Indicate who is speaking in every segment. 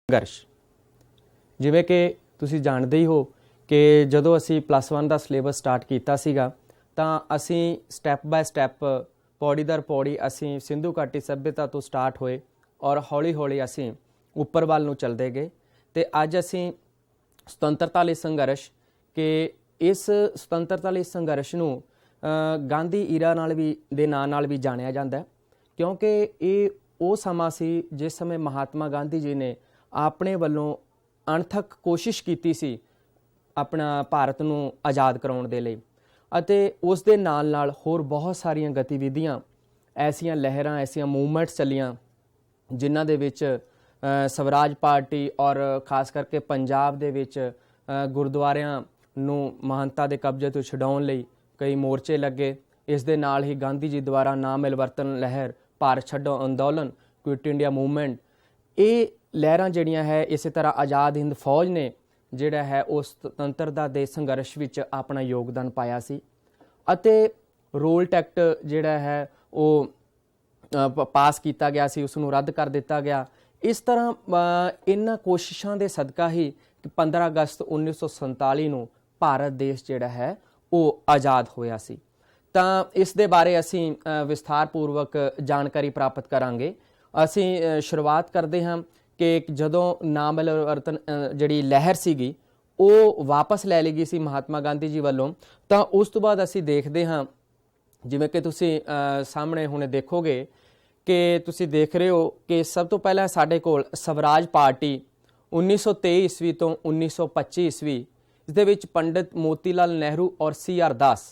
Speaker 1: ਸੰਘਰਸ਼। ਜਿਵੇਂ ਕਿ ਤੁਸੀਂ ਜਾਣਦੇ ਹੀ ਹੋ ਕਿ ਜਦੋਂ ਅਸੀਂ +1 ਦਾ ਸਿਲੇਬਸ ਸਟਾਰਟ ਕੀਤਾ ਸੀਗਾ ਤਾਂ ਅਸੀਂ ਸਟੈਪ ਬਾय ਸਟੈਪ ਪੌੜੀ ਦਰ ਪੌੜੀ ਅਸੀਂ ਸਿੰਧੂ ਘਾਟੀ ਸੱਭਿਅਤਾ ਤੋਂ ਸਟਾਰਟ ਹੋਏ ਔਰ ਹੌਲੀ ਹੌਲੀ ਅਸੀਂ ਉੱਪਰ ਵੱਲ ਨੂੰ ਚੱਲਦੇ ਗਏ ਤੇ ਅੱਜ ਅਸੀਂ ਸੁਤੰਤਰਤਾ ਲਈ ਸੰਘਰਸ਼ ਕਿ ਇਸ ਸੁਤੰਤਰਤਾ ਲਈ ਸੰਘਰਸ਼ ਨੂੰ ਗਾਂਧੀ ਈਰਾ ਨਾਲ ਵੀ ਦੇ ਨਾਂ ਨਾਲ ਵੀ ਜਾਣਿਆ ਜਾਂਦਾ ਕਿਉਂਕਿ ਇਹ ਉਹ ਸਮਾਂ ਸੀ ਜਿਸ ਸਮੇਂ ਮਹਾਤਮਾ ਗਾਂਧੀ ਜੀ ਨੇ ਆਪਣੇ ਵੱਲੋਂ ਅਣਥੱਕ ਕੋਸ਼ਿਸ਼ ਕੀਤੀ ਸੀ ਆਪਣਾ ਭਾਰਤ ਨੂੰ ਆਜ਼ਾਦ ਕਰਾਉਣ ਦੇ ਲਈ ਅਤੇ ਉਸ ਦੇ ਨਾਲ ਹੋਰ ਬਹੁਤ ਸਾਰੀਆਂ ਗਤੀਵਿਧੀਆਂ ਐਸੀਆਂ ਲਹਿਰਾਂ ਐਸੀਆਂ ਮੂਵਮੈਂਟਸ ਚੱਲੀਆਂ ਜਿਨ੍ਹਾਂ ਦੇ ਵਿੱਚ ਸਵਰਾਜ ਪਾਰਟੀ ਔਰ ਖਾਸ ਕਰਕੇ ਪੰਜਾਬ ਦੇ ਵਿੱਚ ਗੁਰਦੁਆਰਿਆਂ ਨੂੰ ਮਹੰਤਾ ਦੇ ਕਬਜ਼ੇ ਤੋਂ ਛਡਾਉਣ ਲਈ ਕਈ ਮੋਰਚੇ ਲੱਗੇ। ਇਸ ਦੇ ਨਾਲ ਹੀ ਗਾਂਧੀ ਜੀ ਦੁਆਰਾ ਨਾ ਮਿਲਵਰਤਨ ਲਹਿਰ, ਭਾਰਤ ਛੱਡੋ ਅੰਦੋਲਨ, ਕੁਇਟ ਇੰਡੀਆ ਮੂਵਮੈਂਟ, ਇਹ ਲਹਿਰਾਂ ਜਿਹੜੀਆਂ ਹੈ ਇਸੇ ਤਰ੍ਹਾਂ ਆਜ਼ਾਦ ਹਿੰਦ ਫੌਜ ਨੇ ਜਿਹੜਾ ਹੈ ਉਹ ਸੁਤੰਤਰਤਾ ਦੇ ਸੰਘਰਸ਼ ਵਿੱਚ ਆਪਣਾ ਯੋਗਦਾਨ ਪਾਇਆ ਸੀ ਅਤੇ ਰੋਲ ਟੈਕਟ ਜਿਹੜਾ ਹੈ ਉਹ ਪਾਸ ਕੀਤਾ ਗਿਆ ਸੀ, ਉਸ ਨੂੰ ਰੱਦ ਕਰ ਦਿੱਤਾ ਗਿਆ। ਇਸ ਤਰ੍ਹਾਂ ਇਹਨਾਂ ਕੋਸ਼ਿਸ਼ਾਂ ਦੇ ਸਦਕਾ ਹੀ 15 ਅਗਸਤ 1947 ਨੂੰ ਭਾਰਤ ਦੇਸ਼ ਜਿਹੜਾ ਹੈ ਉਹ ਆਜ਼ਾਦ ਹੋਇਆ ਸੀ। ਤਾਂ ਇਸ ਦੇ ਬਾਰੇ ਅਸੀਂ ਵਿਸਥਾਰਪੂਰਵਕ ਜਾਣਕਾਰੀ ਪ੍ਰਾਪਤ ਕਰਾਂਗੇ। ਅਸੀਂ ਸ਼ੁਰੂਆਤ ਕਰਦੇ ਹਾਂ ਕਿ ਜਦੋਂ ਨਾ ਮਿਲਵਰਤਨ ਜਿਹੜੀ ਲਹਿਰ ਸੀਗੀ ਉਹ ਵਾਪਸ ਲੈ ਲਈ ਗਈ ਸੀ ਮਹਾਤਮਾ ਗਾਂਧੀ ਜੀ ਵੱਲੋਂ, ਤਾਂ ਉਸ ਤੋਂ ਬਾਅਦ ਅਸੀਂ ਦੇਖਦੇ ਹਾਂ ਜਿਵੇਂ ਕਿ ਤੁਸੀਂ ਸਾਹਮਣੇ ਹੁਣ ਦੇਖੋਗੇ ਕਿ ਤੁਸੀਂ ਦੇਖ ਰਹੇ ਹੋ ਕਿ ਸਭ ਤੋਂ ਪਹਿਲਾਂ ਸਾਡੇ ਕੋਲ ਸਵਰਾਜ ਪਾਰਟੀ 1923 ਈਸਵੀ ਤੋਂ 1925 ਈਸਵੀ, ਇਸ ਦੇ ਵਿੱਚ ਪੰਡਿਤ ਮੋਤੀ ਲਾਲ ਨਹਿਰੂ ਔਰ CR ਦਾਸ।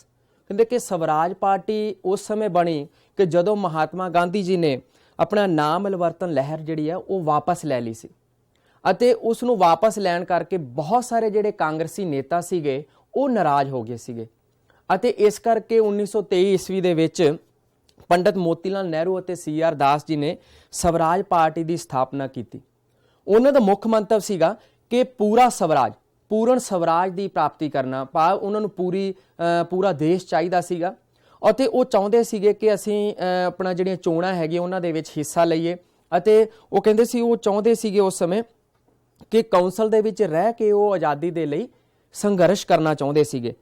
Speaker 1: ਕਹਿੰਦੇ ਕਿ ਸਵਰਾਜ ਪਾਰਟੀ ਉਸ ਸਮੇਂ ਬਣੀ ਕਿ ਜਦੋਂ ਮਹਾਤਮਾ ਗਾਂਧੀ ਜੀ ਨੇ ਆਪਣਾ ਨਾ ਮਿਲਵਰਤਨ ਲਹਿਰ ਜਿਹੜੀ ਹੈ ਉਹ ਵਾਪਸ ਲੈ ਲਈ ਸੀ ਅਤੇ ਉਸ ਨੂੰ ਵਾਪਸ ਲੈਣ ਕਰਕੇ ਬਹੁਤ ਸਾਰੇ ਜਿਹੜੇ ਕਾਂਗਰਸੀ ਨੇਤਾ ਸੀਗੇ ਉਹ ਨਾਰਾਜ਼ ਹੋ ਗਏ ਸੀਗੇ ਅਤੇ ਇਸ ਕਰਕੇ 1923 ਈਸਵੀ ਦੇ ਵਿੱਚ ਪੰਡਿਤ ਮੋਤੀ ਲਾਲ ਨਹਿਰੂ ਅਤੇ CR ਦਾਸ ਜੀ ਨੇ ਸਵਰਾਜ ਪਾਰਟੀ ਦੀ ਸਥਾਪਨਾ ਕੀਤੀ। ਉਹਨਾਂ ਦਾ ਮੁੱਖ ਮੰਤਵ ਸੀਗਾ ਕਿ ਪੂਰਾ ਸਵਰਾਜ, ਪੂਰਨ ਸਵਰਾਜ ਦੀ ਪ੍ਰਾਪਤੀ ਕਰਨਾ, ਭਾਵ ਉਹਨਾਂ ਨੂੰ ਪੂਰਾ ਦੇਸ਼ ਚਾਹੀਦਾ ਸੀਗਾ ਅਤੇ ਉਹ ਚਾਹੁੰਦੇ ਸੀਗੇ ਕਿ ਅਸੀਂ ਆਪਣਾ ਜਿਹੜੀਆਂ ਚੋਣਾਂ ਹੈਗੀਆਂ ਉਹਨਾਂ ਦੇ ਵਿੱਚ ਹਿੱਸਾ ਲਈਏ ਅਤੇ ਉਹ ਕਹਿੰਦੇ ਸੀ ਉਹ ਚਾਹੁੰਦੇ ਸੀਗੇ ਉਸ ਸਮੇਂ ਕਿ ਕੌਂਸਲ ਦੇ ਵਿੱਚ ਰਹਿ ਕੇ ਉਹ ਆਜ਼ਾਦੀ ਦੇ ਲਈ ਸੰਘਰਸ਼ ਕਰਨਾ ਚਾਹੁੰਦੇ ਸੀਗੇ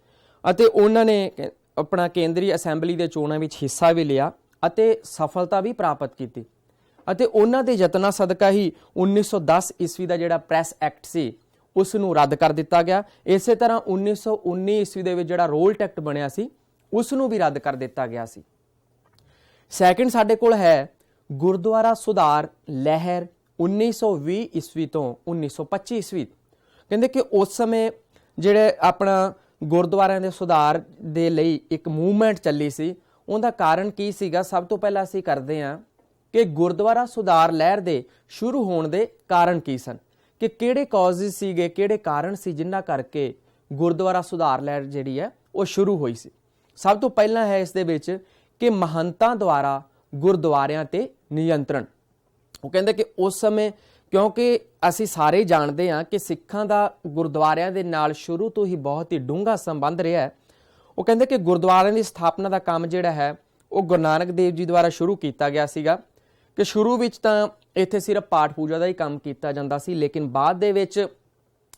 Speaker 1: ਅਤੇ ਉਹਨਾਂ ਨੇ ਆਪਣਾ ਕੇਂਦਰੀ ਅਸੈਂਬਲੀ ਦੇ ਚੋਣਾਂ ਵਿੱਚ ਹਿੱਸਾ ਵੀ ਲਿਆ ਅਤੇ ਸਫਲਤਾ ਵੀ ਪ੍ਰਾਪਤ ਕੀਤੀ ਅਤੇ ਉਹਨਾਂ ਦੇ ਯਤਨਾਂ ਸਦਕਾ ਹੀ 1910 ਈਸਵੀ ਦਾ ਜਿਹੜਾ ਪ੍ਰੈਸ ਐਕਟ ਸੀ ਉਸ ਨੂੰ ਰੱਦ ਕਰ ਦਿੱਤਾ ਗਿਆ। ਇਸੇ ਤਰ੍ਹਾਂ 1919 ਈਸਵੀ ਦੇ ਵਿੱਚ ਜਿਹੜਾ ਰੋਲ ਟੈਕਟ ਬਣਿਆ ਸੀ ਉਸ ਨੂੰ ਵੀ ਰੱਦ ਕਰ ਦਿੱਤਾ ਗਿਆ ਸੀ। ਸੈਕਿੰਡ ਸਾਡੇ ਕੋਲ ਹੈ ਗੁਰਦੁਆਰਾ ਸੁਧਾਰ ਲਹਿਰ 1920 ਈਸਵੀ ਤੋਂ 1925 ਈਸਵੀ। ਕਹਿੰਦੇ ਕਿ ਉਸ ਸਮੇਂ ਜਿਹੜੇ ਆਪਣਾ ਗੁਰਦੁਆਰਿਆਂ ਦੇ ਸੁਧਾਰ ਦੇ ਲਈ ਇੱਕ ਮੂਵਮੈਂਟ ਚੱਲੀ ਸੀ, ਉਹਦਾ ਕਾਰਨ ਕੀ ਸੀਗਾ? ਸਭ ਤੋਂ ਪਹਿਲਾਂ ਅਸੀਂ ਕਰਦੇ ਹਾਂ ਕਿ ਗੁਰਦੁਆਰਾ ਸੁਧਾਰ ਲਹਿਰ ਦੇ ਸ਼ੁਰੂ ਹੋਣ ਦੇ ਕਾਰਨ ਕੀ ਸਨ, ਕਿ ਕਿਹੜੇ ਕਾਜ਼ਜ਼ ਸੀਗੇ, ਕਿਹੜੇ ਕਾਰਨ ਸੀ ਜਿਨ੍ਹਾਂ ਕਰਕੇ ਗੁਰਦੁਆਰਾ ਸੁਧਾਰ ਲਹਿਰ ਜਿਹੜੀ ਹੈ ਉਹ ਸ਼ੁਰੂ ਹੋਈ ਸੀ। ਸਭ ਤੋਂ ਪਹਿਲਾਂ ਹੈ ਇਸ ਦੇ ਵਿੱਚ ਕਿ ਮਹੰਤਾਂ ਦੁਆਰਾ ਗੁਰਦੁਆਰਿਆਂ ਤੇ ਨਿਯੰਤਰਣ। ਉਹ ਕਹਿੰਦੇ ਕਿ ਉਸ ਸਮੇਂ ਕਿਉਂਕਿ ਅਸੀਂ ਸਾਰੇ ਜਾਣਦੇ ਹਾਂ ਕਿ ਸਿੱਖਾਂ ਦਾ ਗੁਰਦੁਆਰਿਆਂ ਦੇ ਨਾਲ ਸ਼ੁਰੂ ਤੋਂ ਹੀ ਬਹੁਤ ਹੀ ਡੂੰਘਾ ਸੰਬੰਧ ਰਿਹਾ ਹੈ। ਉਹ ਕਹਿੰਦੇ ਕਿ ਗੁਰਦੁਆਰਿਆਂ ਦੀ ਸਥਾਪਨਾ ਦਾ ਕੰਮ ਜਿਹੜਾ ਹੈ ਉਹ ਗੁਰੂ ਨਾਨਕ ਦੇਵ ਜੀ ਦੁਆਰਾ ਸ਼ੁਰੂ ਕੀਤਾ ਗਿਆ ਸੀਗਾ ਕਿ ਸ਼ੁਰੂ ਵਿੱਚ ਤਾਂ ਇੱਥੇ ਸਿਰਫ ਪਾਠ ਪੂਜਾ ਦਾ ਹੀ ਕੰਮ ਕੀਤਾ ਜਾਂਦਾ ਸੀ, ਲੇਕਿਨ ਬਾਅਦ ਦੇ ਵਿੱਚ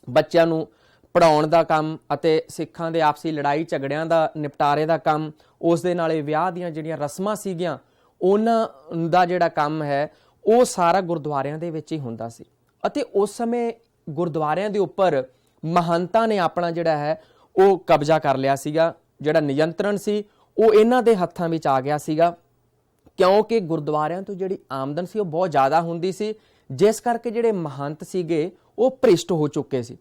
Speaker 1: ਬੱਚਿਆਂ ਨੂੰ ਪੜ੍ਹਾਉਣ ਦਾ ਕੰਮ ਅਤੇ ਸਿੱਖਾਂ ਦੇ ਆਪਸੀ ਲੜਾਈ ਝਗੜਿਆਂ ਦਾ ਨਿਪਟਾਰੇ ਦਾ ਕੰਮ, ਉਸ ਦੇ ਨਾਲੇ ਵਿਆਹ ਦੀਆਂ ਜਿਹੜੀਆਂ ਰਸਮਾਂ ਸੀਗੀਆਂ ਉਹਨਾਂ ਦਾ ਜਿਹੜਾ ਕੰਮ ਹੈ ਉਹ ਸਾਰਾ ਗੁਰਦੁਆਰਿਆਂ ਦੇ ਵਿੱਚ ਹੀ ਹੁੰਦਾ ਸੀ ਅਤੇ ਉਸ ਸਮੇਂ ਗੁਰਦੁਆਰਿਆਂ ਦੇ ਉੱਪਰ ਮਹੰਤਾਂ ਨੇ ਆਪਣਾ ਜਿਹੜਾ ਹੈ ਉਹ ਕਬਜ਼ਾ ਕਰ ਲਿਆ ਸੀਗਾ। ਜਿਹੜਾ ਨਿਯੰਤਰਣ ਸੀ ਉਹ ਇਹਨਾਂ ਦੇ ਹੱਥਾਂ ਵਿੱਚ ਆ ਗਿਆ ਸੀਗਾ ਕਿਉਂਕਿ ਗੁਰਦੁਆਰਿਆਂ ਤੋਂ ਜਿਹੜੀ ਆਮਦਨ ਸੀ ਉਹ ਬਹੁਤ ਜ਼ਿਆਦਾ ਹੁੰਦੀ ਸੀ, ਜਿਸ ਕਰਕੇ ਜਿਹੜੇ ਮਹੰਤ ਸੀਗੇ ਉਹ ਭ੍ਰਿਸ਼ਟ ਹੋ ਚੁੱਕੇ ਸੀ।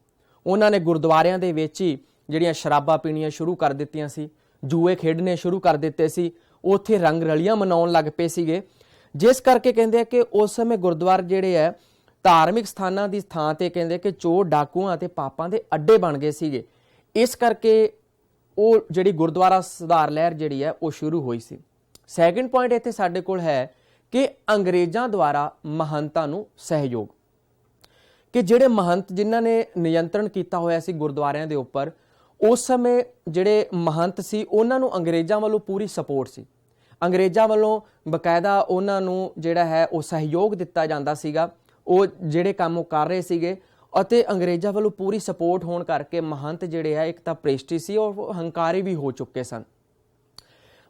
Speaker 1: ਉਹਨਾਂ ਨੇ ਗੁਰਦੁਆਰਿਆਂ ਦੇ ਵਿੱਚ ਹੀ ਜਿਹੜੀਆਂ ਸ਼ਰਾਬਾਂ ਪੀਣੀਆਂ ਸ਼ੁਰੂ ਕਰ ਦਿੱਤੀਆਂ ਸੀ, ਜੂਏ ਖੇਡਣੇ ਸ਼ੁਰੂ ਕਰ ਦਿੱਤੇ ਸੀ, ਉੱਥੇ ਰੰਗ ਰਲੀਆਂ ਮਨਾਉਣ ਲੱਗ ਪਏ ਸੀਗੇ, ਜਿਸ ਕਰਕੇ ਕਹਿੰਦੇ ਆ ਕਿ ਉਸ ਸਮੇਂ ਗੁਰਦੁਆਰੇ ਜਿਹੜੇ ਹੈ ਧਾਰਮਿਕ ਸਥਾਨਾਂ ਦੀ ਥਾਂ ਤੇ ਕਹਿੰਦੇ ਕਿ ਚੋਰ ਡਾਕੂਆਂ ਅਤੇ ਪਾਪਾਂ ਦੇ ਅੱਡੇ ਬਣ ਗਏ ਸੀਗੇ। ਇਸ ਕਰਕੇ ਉਹ ਜਿਹੜੀ ਗੁਰਦੁਆਰਾ ਸੁਧਾਰ ਲਹਿਰ ਜਿਹੜੀ ਹੈ ਉਹ ਸ਼ੁਰੂ ਹੋਈ ਸੀ। ਸੈਕਿੰਡ ਪੁਆਇੰਟ ਇੱਥੇ ਸਾਡੇ ਕੋਲ ਹੈ ਕਿ ਅੰਗਰੇਜ਼ਾਂ ਦੁਆਰਾ ਮਹੰਤਾਂ ਨੂੰ ਸਹਿਯੋਗ, ਕਿ ਜਿਹੜੇ ਮਹੰਤ ਜਿਨ੍ਹਾਂ ਨੇ ਨਿਯੰਤਰਣ ਕੀਤਾ ਹੋਇਆ ਸੀ ਗੁਰਦੁਆਰਿਆਂ ਦੇ ਉੱਪਰ, ਉਸ ਸਮੇਂ ਜਿਹੜੇ ਮਹੰਤ ਸੀ ਉਹਨਾਂ ਨੂੰ ਅੰਗਰੇਜ਼ਾਂ ਵੱਲੋਂ ਪੂਰੀ ਸਪੋਰਟ ਸੀ। ਅੰਗਰੇਜ਼ਾਂ ਵੱਲੋਂ ਬਕਾਇਦਾ ਉਹਨਾਂ ਨੂੰ ਜਿਹੜਾ ਹੈ ਉਹ ਸਹਿਯੋਗ ਦਿੱਤਾ ਜਾਂਦਾ ਸੀਗਾ। ਉਹ ਜਿਹੜੇ ਕੰਮ ਉਹ ਕਰ ਰਹੇ ਸੀਗੇ ਅਤੇ ਅੰਗਰੇਜ਼ਾਂ ਵੱਲੋਂ ਪੂਰੀ ਸਪੋਰਟ ਹੋਣ ਕਰਕੇ ਮਹੰਤ ਜਿਹੜੇ ਆ ਇੱਕ ਤਾਂ ਭ੍ਰਿਸ਼ਟੀ ਸੀ ਔਰ ਹੰਕਾਰੀ ਵੀ ਹੋ ਚੁੱਕੇ ਸਨ।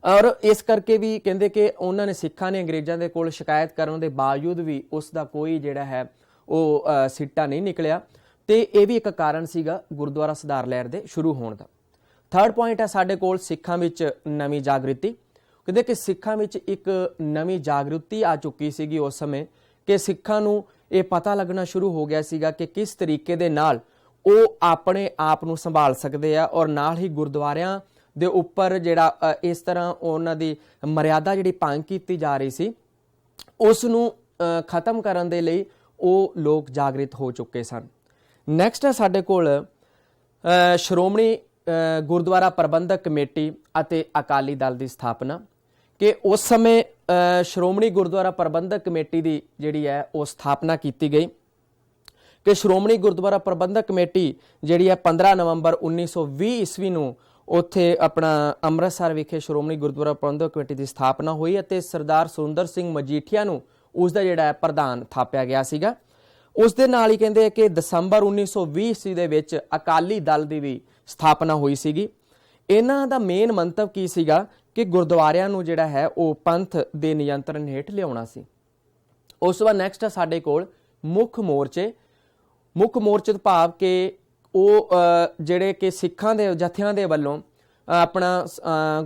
Speaker 1: ਔਰ ਇਸ ਕਰਕੇ ਵੀ ਕਹਿੰਦੇ ਕਿ ਉਹਨਾਂ ਨੇ ਸਿੱਖਾਂ ਨੇ ਅੰਗਰੇਜ਼ਾਂ ਦੇ ਕੋਲ ਸ਼ਿਕਾਇਤ ਕਰਨ ਦੇ ਬਾਵਜੂਦ ਵੀ ਉਸ ਦਾ ਕੋਈ ਜਿਹੜਾ ਹੈ ਉਹ ਸਿੱਟਾ ਨਹੀਂ ਨਿਕਲਿਆ ਤੇ ਇਹ ਵੀ ਇੱਕ ਕਾਰਨ ਸੀਗਾ ਗੁਰਦੁਆਰਾ ਸੁਧਾਰ ਲਹਿਰ ਦੇ ਸ਼ੁਰੂ ਹੋਣ ਦਾ। ਥਰਡ ਪੁਆਇੰਟ ਹੈ ਸਾਡੇ ਕੋਲ ਸਿੱਖਾਂ ਵਿੱਚ ਨਵੀਂ ਜਾਗ੍ਰਿਤੀ। ਕਹਿੰਦੇ ਕਿ ਸਿੱਖਾਂ ਵਿੱਚ ਇੱਕ ਨਵੀਂ ਜਾਗ੍ਰਿਤੀ ਆ ਚੁੱਕੀ ਸੀਗੀ ਉਸ ਸਮੇਂ ਕਿ ਸਿੱਖਾਂ ਨੂੰ ਇਹ ਪਤਾ ਲੱਗਣਾ ਸ਼ੁਰੂ ਹੋ ਗਿਆ ਸੀਗਾ ਕਿ ਕਿਸ ਤਰੀਕੇ ਦੇ ਨਾਲ ਉਹ ਆਪਣੇ ਆਪ ਨੂੰ ਸੰਭਾਲ ਸਕਦੇ ਆ ਔਰ ਨਾਲ ਹੀ ਗੁਰਦੁਆਰਿਆਂ ਦੇ ਉੱਪਰ ਜਿਹੜਾ ਇਸ ਤਰ੍ਹਾਂ ਉਹਨਾਂ ਦੀ ਮਰਿਆਦਾ ਜਿਹੜੀ ਭੰਗ ਕੀਤੀ ਜਾ ਰਹੀ ਸੀ ਉਸ ਨੂੰ ਖਤਮ ਕਰਨ ਦੇ ਲਈ ਉਹ ਲੋਕ ਜਾਗਰਿਤ ਹੋ ਚੁੱਕੇ ਸਨ। ਨੈਕਸਟ ਹੈ ਸਾਡੇ ਕੋਲ ਸ਼੍ਰੋਮਣੀ ਗੁਰਦੁਆਰਾ ਪ੍ਰਬੰਧਕ ਕਮੇਟੀ ਅਤੇ ਅਕਾਲੀ ਦਲ ਦੀ ਸਥਾਪਨਾ ਕਿ ਉਸ ਸਮੇਂ ਸ਼੍ਰੋਮਣੀ ਗੁਰਦੁਆਰਾ ਪ੍ਰਬੰਧਕ ਕਮੇਟੀ ਦੀ ਜਿਹੜੀ ਹੈ ਉਹ ਸਥਾਪਨਾ ਕੀਤੀ ਗਈ ਕਿ ਸ਼੍ਰੋਮਣੀ ਗੁਰਦੁਆਰਾ ਪ੍ਰਬੰਧਕ ਕਮੇਟੀ ਜਿਹੜੀ ਹੈ 15 ਨਵੰਬਰ 1920 ਈਸਵੀ ਨੂੰ ਉੱਥੇ ਆਪਣਾ ਅੰਮ੍ਰਿਤਸਰ ਵਿਖੇ ਸ਼੍ਰੋਮਣੀ ਗੁਰਦੁਆਰਾ ਪ੍ਰਬੰਧਕ ਕਮੇਟੀ ਦੀ ਸਥਾਪਨਾ ਹੋਈ ਅਤੇ ਸਰਦਾਰ ਸੁਰਿੰਦਰ ਸਿੰਘ ਮਜੀਠੀਆ ਨੂੰ ਉਸ ਦਾ ਜਿਹੜਾ ਪ੍ਰਧਾਨ ਥਾਪਿਆ ਗਿਆ ਸੀਗਾ। ਉਸ ਦੇ ਨਾਲ ਹੀ ਕਹਿੰਦੇ ਕਿ ਦਸੰਬਰ 1920 ਈਸਵੀ ਦੇ ਵਿੱਚ ਅਕਾਲੀ ਦਲ ਦੀ ਵੀ ਸਥਾਪਨਾ ਹੋਈ ਸੀਗੀ। ਇਹਨਾਂ ਦਾ ਮੇਨ ਮੰਤਵ ਕੀ ਸੀਗਾ ਕਿ ਗੁਰਦੁਆਰਿਆਂ ਨੂੰ ਜਿਹੜਾ ਹੈ ਉਹ ਪੰਥ ਦੇ ਨਿਯੰਤਰਣ ਹੇਠ ਲਿਆਉਣਾ ਸੀ। ਉਸ ਤੋਂ ਬਾਅਦ ਨੈਕਸਟ ਹੈ ਸਾਡੇ ਕੋਲ ਮੁੱਖ ਮੋਰਚੇ। ਮੁੱਖ ਮੋਰਚੇ ਤੋਂ ਭਾਵ ਕਿ ਉਹ ਜਿਹੜੇ ਕਿ ਸਿੱਖਾਂ ਦੇ ਜਥਿਆਂ ਦੇ ਵੱਲੋਂ ਆਪਣਾ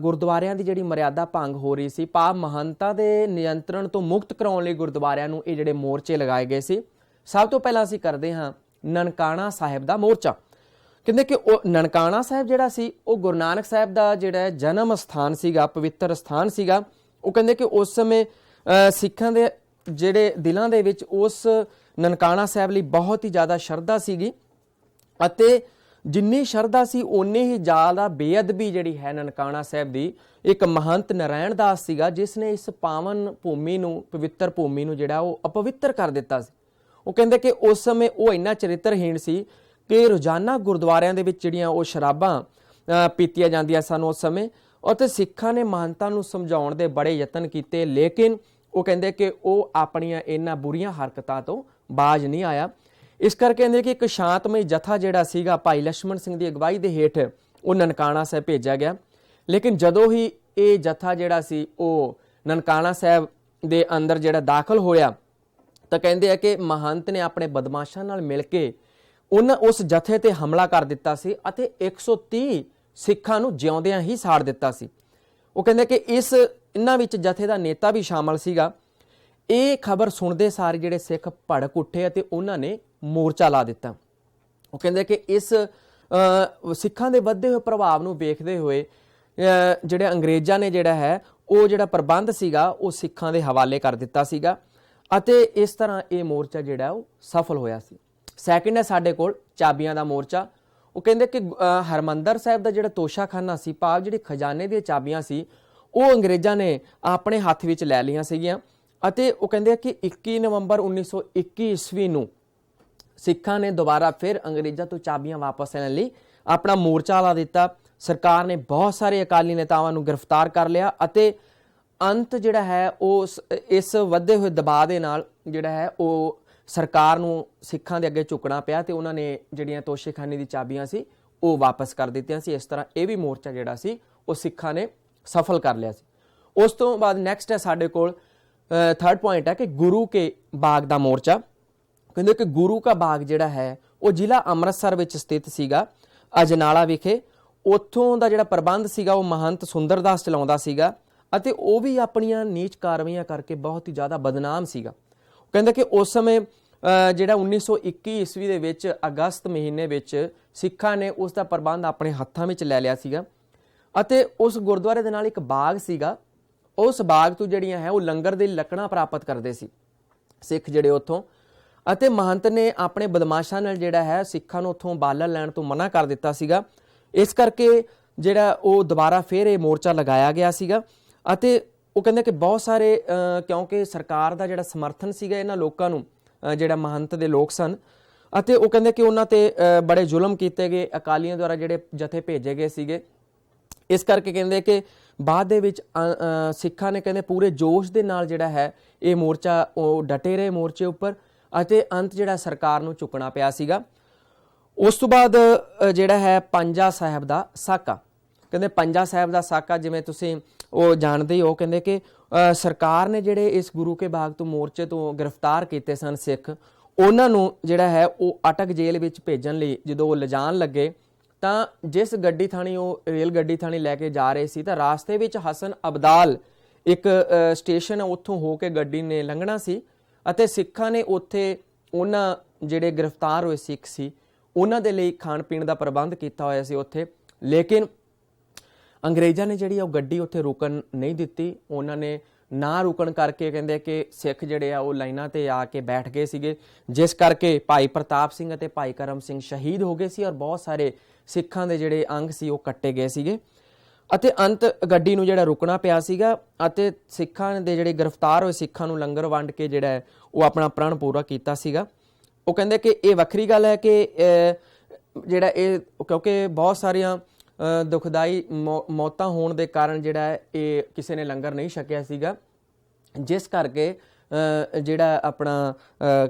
Speaker 1: ਗੁਰਦੁਆਰਿਆਂ ਦੀ ਜਿਹੜੀ ਮਰਿਆਦਾ ਭੰਗ ਹੋ ਰਹੀ ਸੀ ਭਾਵ ਮਹੰਤਾਂ ਦੇ ਨਿਯੰਤਰਣ ਤੋਂ ਮੁਕਤ ਕਰਾਉਣ ਲਈ ਗੁਰਦੁਆਰਿਆਂ ਨੂੰ ਇਹ ਜਿਹੜੇ ਮੋਰਚੇ ਲਗਾਏ ਗਏ ਸੀ। ਸਭ ਤੋਂ ਪਹਿਲਾਂ ਅਸੀਂ ਕਰਦੇ ਹਾਂ ਨਨਕਾਣਾ ਸਾਹਿਬ ਦਾ ਮੋਰਚਾ। ਕਹਿੰਦੇ ਕਿ ਉਹ ਨਨਕਾਣਾ ਸਾਹਿਬ ਜਿਹੜਾ ਸੀ ਉਹ ਗੁਰੂ ਨਾਨਕ ਸਾਹਿਬ ਦਾ ਜਿਹੜਾ ਜਨਮ ਸਥਾਨ ਸੀਗਾ, ਪਵਿੱਤਰ ਸਥਾਨ ਸੀਗਾ। ਉਹ ਕਹਿੰਦੇ ਕਿ ਉਸ ਸਮੇਂ ਸਿੱਖਾਂ ਦੇ ਜਿਹੜੇ ਦਿਲਾਂ ਦੇ ਵਿੱਚ ਉਸ ਨਨਕਾਣਾ ਸਾਹਿਬ ਲਈ ਬਹੁਤ ਹੀ ਜ਼ਿਆਦਾ ਸ਼ਰਧਾ ਸੀਗੀ ਅਤੇ ਜਿੰਨੀ ਸ਼ਰਧਾ ਸੀ ਓਨੀ ਹੀ ਜ਼ਿਆਦਾ ਬੇਅਦਬੀ ਜਿਹੜੀ ਹੈ ਨਨਕਾਣਾ ਸਾਹਿਬ ਦੀ। ਇੱਕ ਮਹੰਤ ਨਾਰਾਇਣ ਦਾਸ ਸੀਗਾ ਜਿਸ ਨੇ ਇਸ ਪਾਵਨ ਭੂਮੀ ਨੂੰ, ਪਵਿੱਤਰ ਭੂਮੀ ਨੂੰ ਜਿਹੜਾ ਉਹ ਅਪਵਿੱਤਰ ਕਰ ਦਿੱਤਾ ਸੀ। ਉਹ ਕਹਿੰਦੇ ਕਿ ਉਸ ਸਮੇਂ ਉਹ ਇੰਨਾ ਚਰਿੱਤਰਹੀਣ ਸੀ ਕਿ ਰੋਜ਼ਾਨਾ ਗੁਰਦੁਆਰਿਆਂ ਦੇ ਵਿੱਚ ਜਿਹੜੀਆਂ ਉਹ ਸ਼ਰਾਬਾਂ ਪੀਤੀਆਂ ਜਾਂਦੀਆਂ ਸਨ ਉਸ ਸਮੇਂ ਅਤੇ ਸਿੱਖਾਂ ਨੇ ਮਹੰਤਾਂ ਨੂੰ ਸਮਝਾਉਣ ਦੇ ਬੜੇ ਯਤਨ ਕੀਤੇ ਲੇਕਿਨ ਉਹ ਕਹਿੰਦੇ ਕਿ ਉਹ ਆਪਣੀਆਂ ਇਹਨਾਂ ਬੁਰੀਆਂ ਹਰਕਤਾਂ ਤੋਂ ਬਾਜ਼ ਨਹੀਂ ਆਇਆ। ਇਸ ਕਰਕੇ ਕਹਿੰਦੇ ਕਿ ਇੱਕ ਸ਼ਾਂਤਮਈ ਜਥਾ ਜਿਹੜਾ ਸੀਗਾ ਭਾਈ ਲక్ష్మణ ਸਿੰਘ ਦੀ ਅਗਵਾਈ ਦੇ ਹੇਠ ਉਹ ਨਨਕਾਣਾ ਸਾਹਿਬ ਭੇਜਿਆ ਗਿਆ। ਲੇਕਿਨ ਜਦੋਂ ਹੀ ਇਹ ਜਥਾ ਜਿਹੜਾ ਸੀ ਉਹ ਨਨਕਾਣਾ ਸਾਹਿਬ ਦੇ ਅੰਦਰ ਜਿਹੜਾ ਦਾਖਲ ਹੋਇਆ ਤਾਂ ਕਹਿੰਦੇ ਆ ਕਿ ਮਹੰਤ ਨੇ ਆਪਣੇ ਬਦਮਾਸ਼ਾਂ ਨਾਲ ਮਿਲ ਕੇ ਉਸ ਜਥੇ ਤੇ ਹਮਲਾ ਕਰ ਦਿੱਤਾ ਸੀ ਅਤੇ 130 ਸਿੱਖਾਂ ਨੂੰ ਜਿਉਂਦਿਆਂ ਹੀ ਸਾੜ ਦਿੱਤਾ ਸੀ। ਉਹ ਕਹਿੰਦੇ ਕਿ ਇਹਨਾਂ ਵਿੱਚ ਜਥੇ ਦਾ ਨੇਤਾ ਵੀ ਸ਼ਾਮਲ ਸੀਗਾ। ਇਹ ਖਬਰ ਸੁਣਦੇ ਸਾਰ ਜਿਹੜੇ ਸਿੱਖ ਭੜਕ ਉੱਠੇ ਅਤੇ ਉਹਨਾਂ ਨੇ ਮੋਰਚਾ ਲਾ ਦਿੱਤਾ। ਉਹ ਕਹਿੰਦੇ ਕਿ ਇਸ ਸਿੱਖਾਂ ਦੇ ਵੱਧਦੇ ਹੋਏ ਪ੍ਰਭਾਵ ਨੂੰ ਵੇਖਦੇ ਹੋਏ ਜਿਹੜੇ ਅੰਗਰੇਜ਼ਾਂ ਨੇ ਜਿਹੜਾ ਹੈ ਉਹ ਜਿਹੜਾ ਪ੍ਰਬੰਧ ਸੀਗਾ ਉਹ ਸਿੱਖਾਂ ਦੇ ਹਵਾਲੇ ਕਰ ਦਿੱਤਾ ਸੀਗਾ ਅਤੇ ਇਸ ਤਰ੍ਹਾਂ ਇਹ ਮੋਰਚਾ ਜਿਹੜਾ ਉਹ ਸਫਲ ਹੋਇਆ ਸੀ। ਸੈਕਿੰਡ ਹੈ ਸਾਡੇ ਕੋਲ ਚਾਬੀਆਂ ਦਾ ਮੋਰਚਾ। ਉਹ ਕਹਿੰਦੇ ਕਿ ਹਰਮੰਦਰ ਸਾਹਿਬ ਦਾ ਜਿਹੜਾ ਤੋਸ਼ਾਖਾਨਾ ਸੀ ਭਾਵ ਜਿਹੜੀ ਖਜ਼ਾਨੇ ਦੀਆਂ ਚਾਬੀਆਂ ਸੀ ਉਹ ਅੰਗਰੇਜ਼ਾਂ ਨੇ ਆਪਣੇ ਹੱਥ ਵਿੱਚ ਲੈ ਲਈਆਂ ਸੀਗੀਆਂ ਅਤੇ ਉਹ ਕਹਿੰਦੇ ਕਿ 21 ਨਵੰਬਰ 1921 ਈਸਵੀ ਨੂੰ ਸਿੱਖਾਂ ਨੇ ਦੁਬਾਰਾ ਫਿਰ ਅੰਗਰੇਜ਼ਾਂ ਤੋਂ ਚਾਬੀਆਂ ਵਾਪਸ ਲੈਣ ਲਈ ਆਪਣਾ ਮੋਰਚਾ ਲਾ ਦਿੱਤਾ। ਸਰਕਾਰ ਨੇ ਬਹੁਤ ਸਾਰੇ ਅਕਾਲੀ ਨੇਤਾਵਾਂ ਨੂੰ ਗ੍ਰਿਫਤਾਰ ਕਰ ਲਿਆ ਅਤੇ ਅੰਤ ਜਿਹੜਾ ਹੈ ਉਹ ਇਸ ਵਧੇ ਹੋਏ ਦਬਾਅ ਦੇ ਨਾਲ ਜਿਹੜਾ ਹੈ ਉਹ ਸਰਕਾਰ ਨੂੰ ਸਿੱਖਾਂ ਦੇ ਅੱਗੇ ਝੁਕਣਾ ਪਿਆ ਤੇ ਉਹਨਾਂ ਨੇ ਜਿਹੜੀਆਂ ਤੋਸ਼ੇਖਾਨੇ ਦੀ ਚਾਬੀਆਂ ਸੀ ਉਹ ਵਾਪਸ ਕਰ ਦਿੱਤੀਆਂ ਸੀ। ਇਸ ਤਰ੍ਹਾਂ ਇਹ ਵੀ ਮੋਰਚਾ ਜਿਹੜਾ ਸੀ ਉਹ ਸਿੱਖਾਂ ਨੇ ਸਫਲ ਕਰ ਲਿਆ ਸੀ। ਉਸ ਤੋਂ ਬਾਅਦ ਨੈਕਸਟ ਹੈ ਸਾਡੇ ਕੋਲ ਥਰਡ ਪੁਆਇੰਟ ਹੈ ਕਿ ਗੁਰੂ ਕੇ ਬਾਗ ਦਾ ਮੋਰਚਾ। ਕਹਿੰਦੇ ਕਿ ਗੁਰੂ ਕਾ ਬਾਗ ਜਿਹੜਾ ਹੈ ਉਹ ਜ਼ਿਲ੍ਹਾ ਅੰਮ੍ਰਿਤਸਰ ਵਿੱਚ ਸਥਿਤ ਸੀਗਾ ਅਜਨਾਲਾ ਵਿਖੇ। ਉੱਥੋਂ ਦਾ ਜਿਹੜਾ ਪ੍ਰਬੰਧ ਸੀਗਾ ਉਹ ਮਹੰਤ ਸੁੰਦਰਦਾਸ ਚਲਾਉਂਦਾ ਸੀਗਾ ਅਤੇ ਉਹ ਵੀ ਆਪਣੀਆਂ ਨੀਚ ਕਾਰਵਾਈਆਂ ਕਰਕੇ ਬਹੁਤ ਹੀ ਜ਼ਿਆਦਾ ਬਦਨਾਮ ਸੀਗਾ। ਕਹਿੰਦੇ ਕਿ ਉਸ ਸਮੇਂ ਜਿਹੜਾ 1921 ਈਸਵੀ ਦੇ ਵਿੱਚ ਅਗਸਤ ਮਹੀਨੇ ਵਿੱਚ ਸਿੱਖਾਂ ਨੇ ਉਸ ਦਾ ਪ੍ਰਬੰਧ ਆਪਣੇ ਹੱਥਾਂ ਵਿੱਚ ਲੈ ਲਿਆ ਸੀਗਾ ਅਤੇ ਉਸ ਗੁਰਦੁਆਰੇ ਦੇ ਨਾਲ ਇੱਕ ਬਾਗ ਸੀਗਾ। ਉਸ ਬਾਗ ਤੋਂ ਜਿਹੜੀਆਂ ਹੈ ਉਹ ਲੰਗਰ ਦੇ ਲੱਕੜਾਂ ਪ੍ਰਾਪਤ ਕਰਦੇ ਸੀ ਸਿੱਖ ਜਿਹੜੇ ਉੱਥੋਂ ਅਤੇ ਮਹੰਤ ਨੇ ਆਪਣੇ ਬਦਮਾਸ਼ਾਂ ਨਾਲ ਜਿਹੜਾ ਹੈ ਸਿੱਖਾਂ ਨੂੰ ਉੱਥੋਂ ਬਾਲਣ ਲੈਣ ਤੋਂ ਮਨਾ ਕਰ ਦਿੱਤਾ ਸੀਗਾ। ਇਸ ਕਰਕੇ ਜਿਹੜਾ ਉਹ ਦੁਬਾਰਾ ਫਿਰ ਇਹ ਮੋਰਚਾ ਲਗਾਇਆ ਗਿਆ ਸੀਗਾ ਅਤੇ ਉਹ ਕਹਿੰਦੇ ਕਿ ਬਹੁਤ ਸਾਰੇ ਕਿਉਂਕਿ ਸਰਕਾਰ ਦਾ ਜਿਹੜਾ ਸਮਰਥਨ ਸੀਗਾ ਇਹਨਾਂ ਲੋਕਾਂ ਨੂੰ ਜਿਹੜਾ ਮਹੰਤ ਦੇ ਲੋਕ ਸਨ ਅਤੇ ਉਹ ਕਹਿੰਦੇ ਕਿ ਉਹਨਾਂ ਤੇ ਬੜੇ ਜ਼ੁਲਮ ਕੀਤੇ ਗਏ ਅਕਾਲੀਆਂ ਦੁਆਰਾ ਜਿਹੜੇ ਜਥੇ ਭੇਜੇ ਗਏ ਸੀਗੇ। ਇਸ ਕਰਕੇ ਕਹਿੰਦੇ ਕਿ ਬਾਅਦ ਦੇ ਵਿੱਚ ਸਿੱਖਾਂ ਨੇ ਕਹਿੰਦੇ ਪੂਰੇ ਜੋਸ਼ ਦੇ ਨਾਲ ਜਿਹੜਾ ਹੈ ਇਹ ਮੋਰਚਾ ਉਹ ਡਟੇ ਰਹੇ ਮੋਰਚੇ ਉੱਪਰ ਅਤੇ ਅੰਤ ਜਿਹੜਾ ਸਰਕਾਰ ਨੂੰ ਚੁੱਕਣਾ ਪਿਆ ਸੀਗਾ। ਉਸ ਤੋਂ ਬਾਅਦ ਜਿਹੜਾ ਹੈ ਪੰਜਾ ਸਾਹਿਬ ਦਾ ਸਾਕਾ। ਕਹਿੰਦੇ ਪੰਜਾ ਸਾਹਿਬ ਦਾ ਸਾਕਾ ਜਿਵੇਂ ਤੁਸੀਂ ਉਹ ਜਾਣਦੇ ਹੀ ਹੋ, ਕਹਿੰਦੇ ਕਿ ਸਰਕਾਰ ਨੇ ਜਿਹੜੇ ਇਸ ਗੁਰੂ ਕੇ ਬਾਗ ਤੋਂ ਮੋਰਚੇ ਤੋਂ ਗ੍ਰਿਫਤਾਰ ਕੀਤੇ ਸਨ ਸਿੱਖ, ਉਹਨਾਂ ਨੂੰ ਜਿਹੜਾ ਹੈ ਉਹ ਅਟਕ ਜੇਲ੍ਹ ਵਿੱਚ ਭੇਜਣ ਲਈ ਜਦੋਂ ਉਹ ਲਿਜਾਣ ਲੱਗੇ ਤਾਂ ਜਿਸ ਗੱਡੀ ਥਾਣੀ ਉਹ ਰੇਲ ਗੱਡੀ ਥਾਣੀ ਲੈ ਕੇ ਜਾ ਰਹੇ ਸੀ ਤਾਂ ਰਾਸਤੇ ਵਿੱਚ ਹਸਨ ਅਬਦਾਲ ਇੱਕ ਸਟੇਸ਼ਨ ਉੱਥੋਂ ਹੋ ਕੇ ਗੱਡੀ ਨੇ ਲੰਘਣਾ ਸੀ ਅਤੇ ਸਿੱਖਾਂ ਨੇ ਉੱਥੇ ਉਹਨਾਂ ਜਿਹੜੇ ਗ੍ਰਿਫਤਾਰ ਹੋਏ ਸਿੱਖ ਸੀ ਉਹਨਾਂ ਦੇ ਲਈ ਖਾਣ ਪੀਣ ਦਾ ਪ੍ਰਬੰਧ ਕੀਤਾ ਹੋਇਆ ਸੀ ਉੱਥੇ। ਲੇਕਿਨ ਅੰਗਰੇਜ਼ਾਂ ਨੇ ਜਿਹੜੀ ਉਹ ਗੱਡੀ ਉੱਥੇ ਰੁਕਣ ਨਹੀਂ ਦਿੱਤੀ। ਉਹਨਾਂ ਨੇ ਨਾ ਰੁਕਣ ਕਰਕੇ ਕਹਿੰਦੇ ਕਿ ਸਿੱਖ ਜਿਹੜੇ ਆ ਉਹ ਲਾਈਨਾਂ ਤੇ ਆ ਕੇ ਬੈਠ ਗਏ ਸੀਗੇ, ਜਿਸ ਕਰਕੇ ਭਾਈ ਪ੍ਰਤਾਪ ਸਿੰਘ ਅਤੇ ਭਾਈ ਕਰਮ ਸਿੰਘ ਸ਼ਹੀਦ ਹੋ ਗਏ ਸੀ ਔਰ ਬਹੁਤ ਸਾਰੇ ਸਿੱਖਾਂ ਦੇ ਜਿਹੜੇ ਅੰਗ ਸੀ ਉਹ ਕੱਟੇ ਗਏ ਸੀਗੇ ਅਤੇ ਅੰਤ ਗੱਡੀ ਨੂੰ ਜਿਹੜਾ ਰੁਕਣਾ ਪਿਆ ਸੀਗਾ ਅਤੇ ਸਿੱਖਾਂ ਦੇ ਜਿਹੜੇ ਗ੍ਰਿਫਤਾਰ ਹੋਏ ਸਿੱਖਾਂ ਨੂੰ ਲੰਗਰ ਵੰਡ ਕੇ ਜਿਹੜਾ ਉਹ ਆਪਣਾ ਪ੍ਰਣ ਪੂਰਾ ਕੀਤਾ ਸੀਗਾ। ਉਹ ਕਹਿੰਦੇ ਕਿ ਇਹ ਵੱਖਰੀ ਗੱਲ ਹੈ ਕਿ ਜਿਹੜਾ ਇਹ ਕਿਉਂਕਿ ਬਹੁਤ ਸਾਰੀਆਂ ਦੁਖਦਾਈ ਮੌਤਾਂ ਹੋਣ ਦੇ ਕਾਰਨ ਜਿਹੜਾ ਇਹ ਕਿਸੇ ਨੇ ਲੰਗਰ ਨਹੀਂ ਛਕਿਆ ਸੀਗਾ, ਜਿਸ ਕਰਕੇ ਜਿਹੜਾ ਆਪਣਾ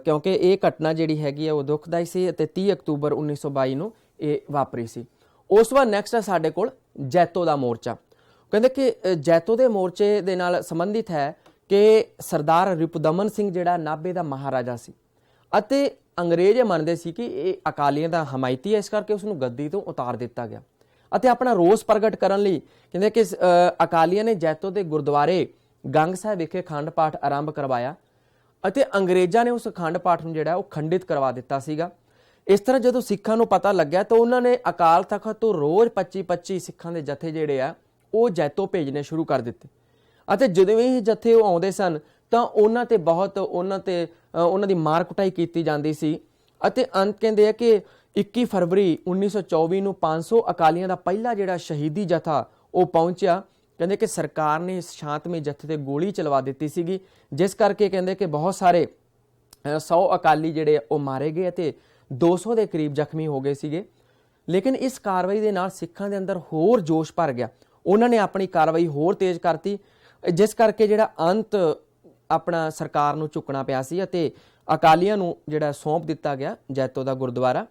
Speaker 1: ਕਿਉਂਕਿ ਇਹ ਘਟਨਾ ਜਿਹੜੀ ਹੈਗੀ ਆ ਉਹ ਦੁਖਦਾਈ ਸੀ ਅਤੇ 30 ਅਕਤੂਬਰ 1922 ਨੂੰ ਇਹ ਵਾਪਰੀ ਸੀ। ਉਸ ਤੋਂ ਬਾਅਦ ਨੈਕਸਟ ਹੈ ਸਾਡੇ ਕੋਲ ਜੈਤੋ ਦਾ ਮੋਰਚਾ। ਕਹਿੰਦੇ ਕਿ ਜੈਤੋ ਦੇ ਮੋਰਚੇ ਦੇ ਨਾਲ ਸੰਬੰਧਿਤ ਹੈ ਕਿ ਸਰਦਾਰ ਰਿਪੁਦਮਨ ਸਿੰਘ ਜਿਹੜਾ ਨਾਭੇ ਦਾ ਮਹਾਰਾਜਾ ਸੀ ਅਤੇ ਅੰਗਰੇਜ਼ ਮੰਨਦੇ ਸੀ ਕਿ ਇਹ ਅਕਾਲੀਆਂ ਦਾ ਹਮਾਇਤੀ ਹੈ, ਇਸ ਕਰਕੇ ਉਸ ਨੂੰ ਗੱਦੀ ਤੋਂ ਉਤਾਰ ਦਿੱਤਾ ਗਿਆ ਅਤੇ ਆਪਣਾ ਰੋਸ ਪ੍ਰਗਟ ਕਰਨ ਲਈ ਕਹਿੰਦੇ ਕਿ ਅਕਾਲੀਆਂ ਨੇ ਜੈਤੋ ਦੇ ਗੁਰਦੁਆਰੇ ਗੰਗ ਸਾਹਿਬ ਵਿਖੇ ਅਖੰਡ ਪਾਠ ਆਰੰਭ ਕਰਵਾਇਆ ਅਤੇ ਅੰਗਰੇਜ਼ਾਂ ਨੇ ਉਸ ਅਖੰਡ ਪਾਠ ਨੂੰ ਜਿਹੜਾ ਉਹ ਖੰਡਿਤ ਕਰਵਾ ਦਿੱਤਾ ਸੀਗਾ। ਇਸ ਤਰ੍ਹਾਂ ਜਦੋਂ ਸਿੱਖਾਂ ਨੂੰ ਪਤਾ ਲੱਗਿਆ ਤਾਂ ਉਹਨਾਂ ਨੇ ਅਕਾਲ ਤਖਤ ਤੋਂ ਰੋਜ਼ 25-25 ਸਿੱਖਾਂ ਦੇ ਜਥੇ ਜਿਹੜੇ ਆ ਉਹ ਜੈਤੋ ਭੇਜਣੇ ਸ਼ੁਰੂ ਕਰ ਦਿੱਤੇ ਅਤੇ ਜਦੋਂ ਹੀ ਜਥੇ ਉਹ ਆਉਂਦੇ ਸਨ ਤਾਂ ਉਹਨਾਂ ਤੇ ਬਹੁਤ ਉਹਨਾਂ ਦੀ ਮਾਰ ਕੁਟਾਈ ਕੀਤੀ ਜਾਂਦੀ ਸੀ ਅਤੇ ਅੰਤ ਕਹਿੰਦੇ ਆ ਕਿ 21 ਫਰਵਰੀ 1924 ਨੂੰ 500 ਅਕਾਲੀਆਂ ਦਾ ਪਹਿਲਾ ਜਿਹੜਾ ਸ਼ਹੀਦੀ ਜਥਾ ਉਹ ਪਹੁੰਚਿਆ। ਕਹਿੰਦੇ ਕਿ ਸਰਕਾਰ ਨੇ ਇਸ ਸ਼ਾਂਤਮਈ ਜਥੇ ਤੇ ਗੋਲੀ ਚਲਵਾ ਦਿੱਤੀ ਸੀਗੀ, ਜਿਸ ਕਰਕੇ ਕਹਿੰਦੇ ਕਿ ਬਹੁਤ ਸਾਰੇ 100 ਅਕਾਲੀ ਜਿਹੜੇ ਉਹ ਮਾਰੇ ਗਏ ਅਤੇ 200 ਦੇ ਕਰੀਬ ਜ਼ਖਮੀ ਹੋ ਗਏ ਸੀਗੇ। ਲੇਕਿਨ ਇਸ ਕਾਰਵਾਈ ਦੇ ਨਾਲ ਸਿੱਖਾਂ ਦੇ ਅੰਦਰ ਹੋਰ ਜੋਸ਼ ਭਰ ਗਿਆ, ਉਹਨਾਂ ਨੇ ਆਪਣੀ ਕਾਰਵਾਈ ਹੋਰ ਤੇਜ਼ ਕਰਤੀ, ਜਿਸ ਕਰਕੇ ਜਿਹੜਾ ਅੰਤ ਆਪਣਾ ਸਰਕਾਰ ਨੂੰ ਝੁਕਣਾ ਪਿਆ ਸੀ ਅਤੇ ਅਕਾਲੀਆਂ ਨੂੰ ਜਿਹੜਾ ਸੌਂਪ ਦਿੱਤਾ ਗਿਆ ਜੈਤੋ ਦਾ ਗੁਰਦੁਆਰਾ।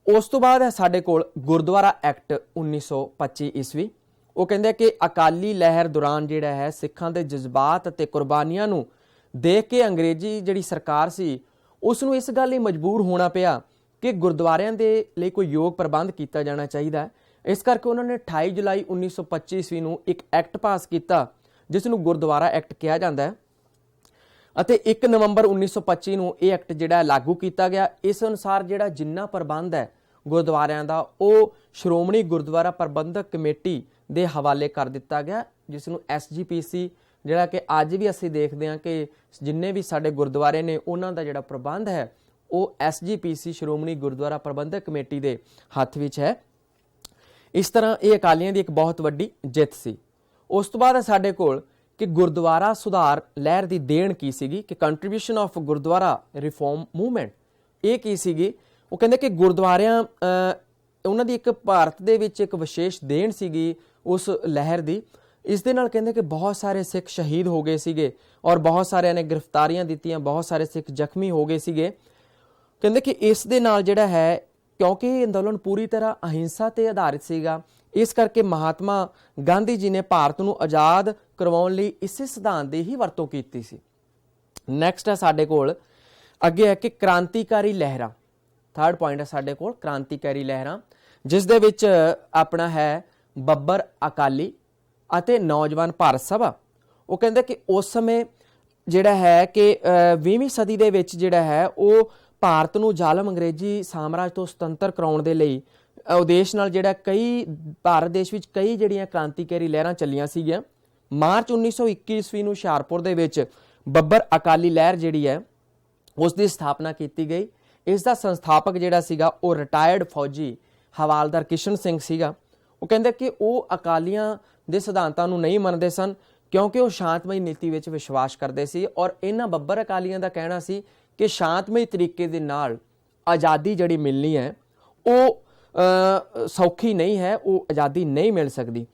Speaker 1: ਉਸ ਤੋਂ ਬਾਅਦ ਹੈ ਸਾਡੇ ਕੋਲ ਗੁਰਦੁਆਰਾ ਐਕਟ 1925 ਈਸਵੀ। ਉਹ ਕਹਿੰਦੇ ਕਿ ਅਕਾਲੀ ਲਹਿਰ ਦੌਰਾਨ ਜਿਹੜਾ ਹੈ ਸਿੱਖਾਂ ਦੇ ਜਜ਼ਬਾਤ ਅਤੇ ਕੁਰਬਾਨੀਆਂ ਨੂੰ ਦੇਖ ਕੇ ਅੰਗਰੇਜ਼ੀ ਜਿਹੜੀ ਸਰਕਾਰ ਸੀ ਉਸ ਨੂੰ ਇਸ ਗੱਲ ਲਈ ਮਜਬੂਰ ਹੋਣਾ ਪਿਆ ਕਿ ਗੁਰਦੁਆਰਿਆਂ ਦੇ ਲਈ ਕੋਈ ਯੋਗ ਪ੍ਰਬੰਧ ਕੀਤਾ ਜਾਣਾ ਚਾਹੀਦਾ। ਇਸ ਕਰਕੇ ਉਹਨਾਂ ਨੇ 28 ਜੁਲਾਈ 1925 ਈਸਵੀ ਨੂੰ ਇੱਕ ਐਕਟ ਪਾਸ ਕੀਤਾ ਜਿਸ ਨੂੰ ਗੁਰਦੁਆਰਾ ਐਕਟ ਕਿਹਾ ਜਾਂਦਾ ਹੈ ਅਤੇ 1 ਨਵੰਬਰ 1925 ਨੂੰ ਇਹ ਐਕਟ ਜਿਹੜਾ ਲਾਗੂ ਕੀਤਾ ਗਿਆ। ਇਸ ਅਨੁਸਾਰ ਜਿਹੜਾ ਜਿੰਨਾ ਪ੍ਰਬੰਧ ਹੈ ਗੁਰਦੁਆਰਿਆਂ ਦਾ ਉਹ ਸ਼੍ਰੋਮਣੀ ਗੁਰਦੁਆਰਾ ਪ੍ਰਬੰਧਕ ਕਮੇਟੀ ਦੇ ਹਵਾਲੇ ਕਰ ਦਿੱਤਾ ਗਿਆ, ਜਿਸ ਨੂੰ SGPC ਜਿਹੜਾ ਕਿ ਅੱਜ ਵੀ ਅਸੀਂ ਦੇਖਦੇ ਹਾਂ ਕਿ ਜਿੰਨੇ ਵੀ ਸਾਡੇ ਗੁਰਦੁਆਰੇ ਨੇ ਉਹਨਾਂ ਦਾ ਜਿਹੜਾ ਪ੍ਰਬੰਧ ਹੈ ਉਹ SGPC ਸ਼੍ਰੋਮਣੀ ਗੁਰਦੁਆਰਾ ਪ੍ਰਬੰਧਕ ਕਮੇਟੀ ਦੇ ਹੱਥ ਵਿੱਚ ਹੈ। ਇਸ ਤਰ੍ਹਾਂ ਇਹ ਅਕਾਲੀਆਂ ਦੀ ਇੱਕ ਬਹੁਤ ਵੱਡੀ ਜਿੱਤ ਸੀ। ਉਸ ਤੋਂ ਬਾਅਦ ਸਾਡੇ ਕੋਲ ਕਿ ਗੁਰਦੁਆਰਾ ਸੁਧਾਰ ਲਹਿਰ ਦੀ ਦੇਣ ਕੀ ਸੀਗੀ, ਕਿ contribution of Gurdwara reform movement ਇਹ ਕੀ ਸੀਗੀ। ਉਹ ਕਹਿੰਦੇ ਕਿ ਗੁਰਦੁਆਰਿਆਂ ਉਹਨਾਂ ਦੀ ਇੱਕ ਭਾਰਤ ਦੇ ਵਿੱਚ ਇੱਕ ਵਿਸ਼ੇਸ਼ ਦੇਣ ਸੀਗੀ ਉਸ ਲਹਿਰ ਦੀ। ਇਸ ਦੇ ਨਾਲ ਕਹਿੰਦੇ ਕਿ ਬਹੁਤ ਸਾਰੇ ਸਿੱਖ ਸ਼ਹੀਦ ਹੋ ਗਏ ਸੀਗੇ ਔਰ ਬਹੁਤ ਸਾਰਿਆਂ ਨੇ ਗ੍ਰਿਫਤਾਰੀਆਂ ਦਿੱਤੀਆਂ, ਬਹੁਤ ਸਾਰੇ ਸਿੱਖ ਜ਼ਖਮੀ ਹੋ ਗਏ ਸੀਗੇ। ਕਹਿੰਦੇ ਕਿ ਇਸ ਦੇ ਨਾਲ ਜਿਹੜਾ ਹੈ ਕਿਉਂਕਿ ਇਹ ਅੰਦੋਲਨ ਪੂਰੀ ਤਰ੍ਹਾਂ ਅਹਿੰਸਾ ਤੇ ਆਧਾਰਿਤ ਸੀਗਾ, ਇਸ ਕਰਕੇ ਮਹਾਤਮਾ ਗਾਂਧੀ ਜੀ ਨੇ ਭਾਰਤ ਨੂੰ ਆਜ਼ਾਦ ਕਰਵਾਉਣ ਲਈ ਇਸੇ ਸਿਧਾਂਤ ਦੀ ਹੀ ਵਰਤੋਂ ਕੀਤੀ ਸੀ। ਨੈਕਸਟ ਹੈ ਸਾਡੇ ਕੋਲ ਅੱਗੇ ਹੈ ਕਿ ਕ੍ਰਾਂਤੀਕਾਰੀ ਲਹਿਰਾਂ। ਥਰਡ ਪੁਆਇੰਟ ਹੈ ਸਾਡੇ ਕੋਲ ਕ੍ਰਾਂਤੀਕਾਰੀ ਲਹਿਰਾਂ, ਜਿਸ ਦੇ ਵਿੱਚ ਆਪਣਾ ਹੈ ਬੱਬਰ ਅਕਾਲੀ ਅਤੇ ਨੌਜਵਾਨ ਭਾਰਤ ਸਭਾ। ਉਹ ਕਹਿੰਦੇ ਕਿ ਉਸ ਸਮੇਂ ਜਿਹੜਾ ਹੈ ਕਿ 20ਵੀਂ ਸਦੀ ਦੇ ਵਿੱਚ ਜਿਹੜਾ ਹੈ ਉਹ ਭਾਰਤ ਨੂੰ ਜ਼ਾਲਮ ਅੰਗਰੇਜ਼ੀ ਸਾਮਰਾਜ ਤੋਂ ਸੁਤੰਤਰ ਕਰਾਉਣ ਦੇ ਲਈ ਉਦੇਸ਼ ਨਾਲ ਜਿਹੜਾ ਕਈ ਭਾਰਤ ਦੇਸ਼ ਵਿੱਚ ਕਈ ਜਿਹੜੀਆਂ ਕ੍ਰਾਂਤੀਕਾਰੀ ਲਹਿਰਾਂ ਚੱਲੀਆਂ ਸੀਗੀਆਂ। ਮਾਰਚ 1921 ਈਸਵੀ ਨੂੰ ਹੁਸ਼ਿਆਰਪੁਰ ਦੇ ਵਿੱਚ ਬੱਬਰ ਅਕਾਲੀ ਲਹਿਰ ਜਿਹੜੀ ਹੈ ਉਸ ਦੀ ਸਥਾਪਨਾ ਕੀਤੀ ਗਈ। ਇਸ ਦਾ ਸੰਸਥਾਪਕ ਜਿਹੜਾ ਸੀਗਾ ਉਹ ਰਿਟਾਇਰਡ ਫੌਜੀ ਹਵਾਲਦਾਰ ਕਿਸ਼ਨ ਸਿੰਘ ਸੀਗਾ। ਉਹ ਕਹਿੰਦੇ ਕਿ ਉਹ ਅਕਾਲੀਆਂ ਦੇ ਸਿਧਾਂਤਾਂ ਨੂੰ ਨਹੀਂ ਮੰਨਦੇ ਸਨ ਕਿਉਂਕਿ ਉਹ ਸ਼ਾਂਤਮਈ ਨੀਤੀ ਵਿੱਚ ਵਿਸ਼ਵਾਸ ਕਰਦੇ ਸੀ ਔਰ ਇਹਨਾਂ ਬੱਬਰ ਅਕਾਲੀਆਂ ਦਾ ਕਹਿਣਾ ਸੀ ਕਿ ਸ਼ਾਂਤਮਈ ਤਰੀਕੇ ਦੇ ਨਾਲ ਆਜ਼ਾਦੀ ਜਿਹੜੀ ਮਿਲਣੀ ਹੈ ਉਹ ਸੌਖੀ ਨਹੀਂ ਹੈ, ਉਹ ਆਜ਼ਾਦੀ ਨਹੀਂ ਮਿਲ ਸਕਦੀ।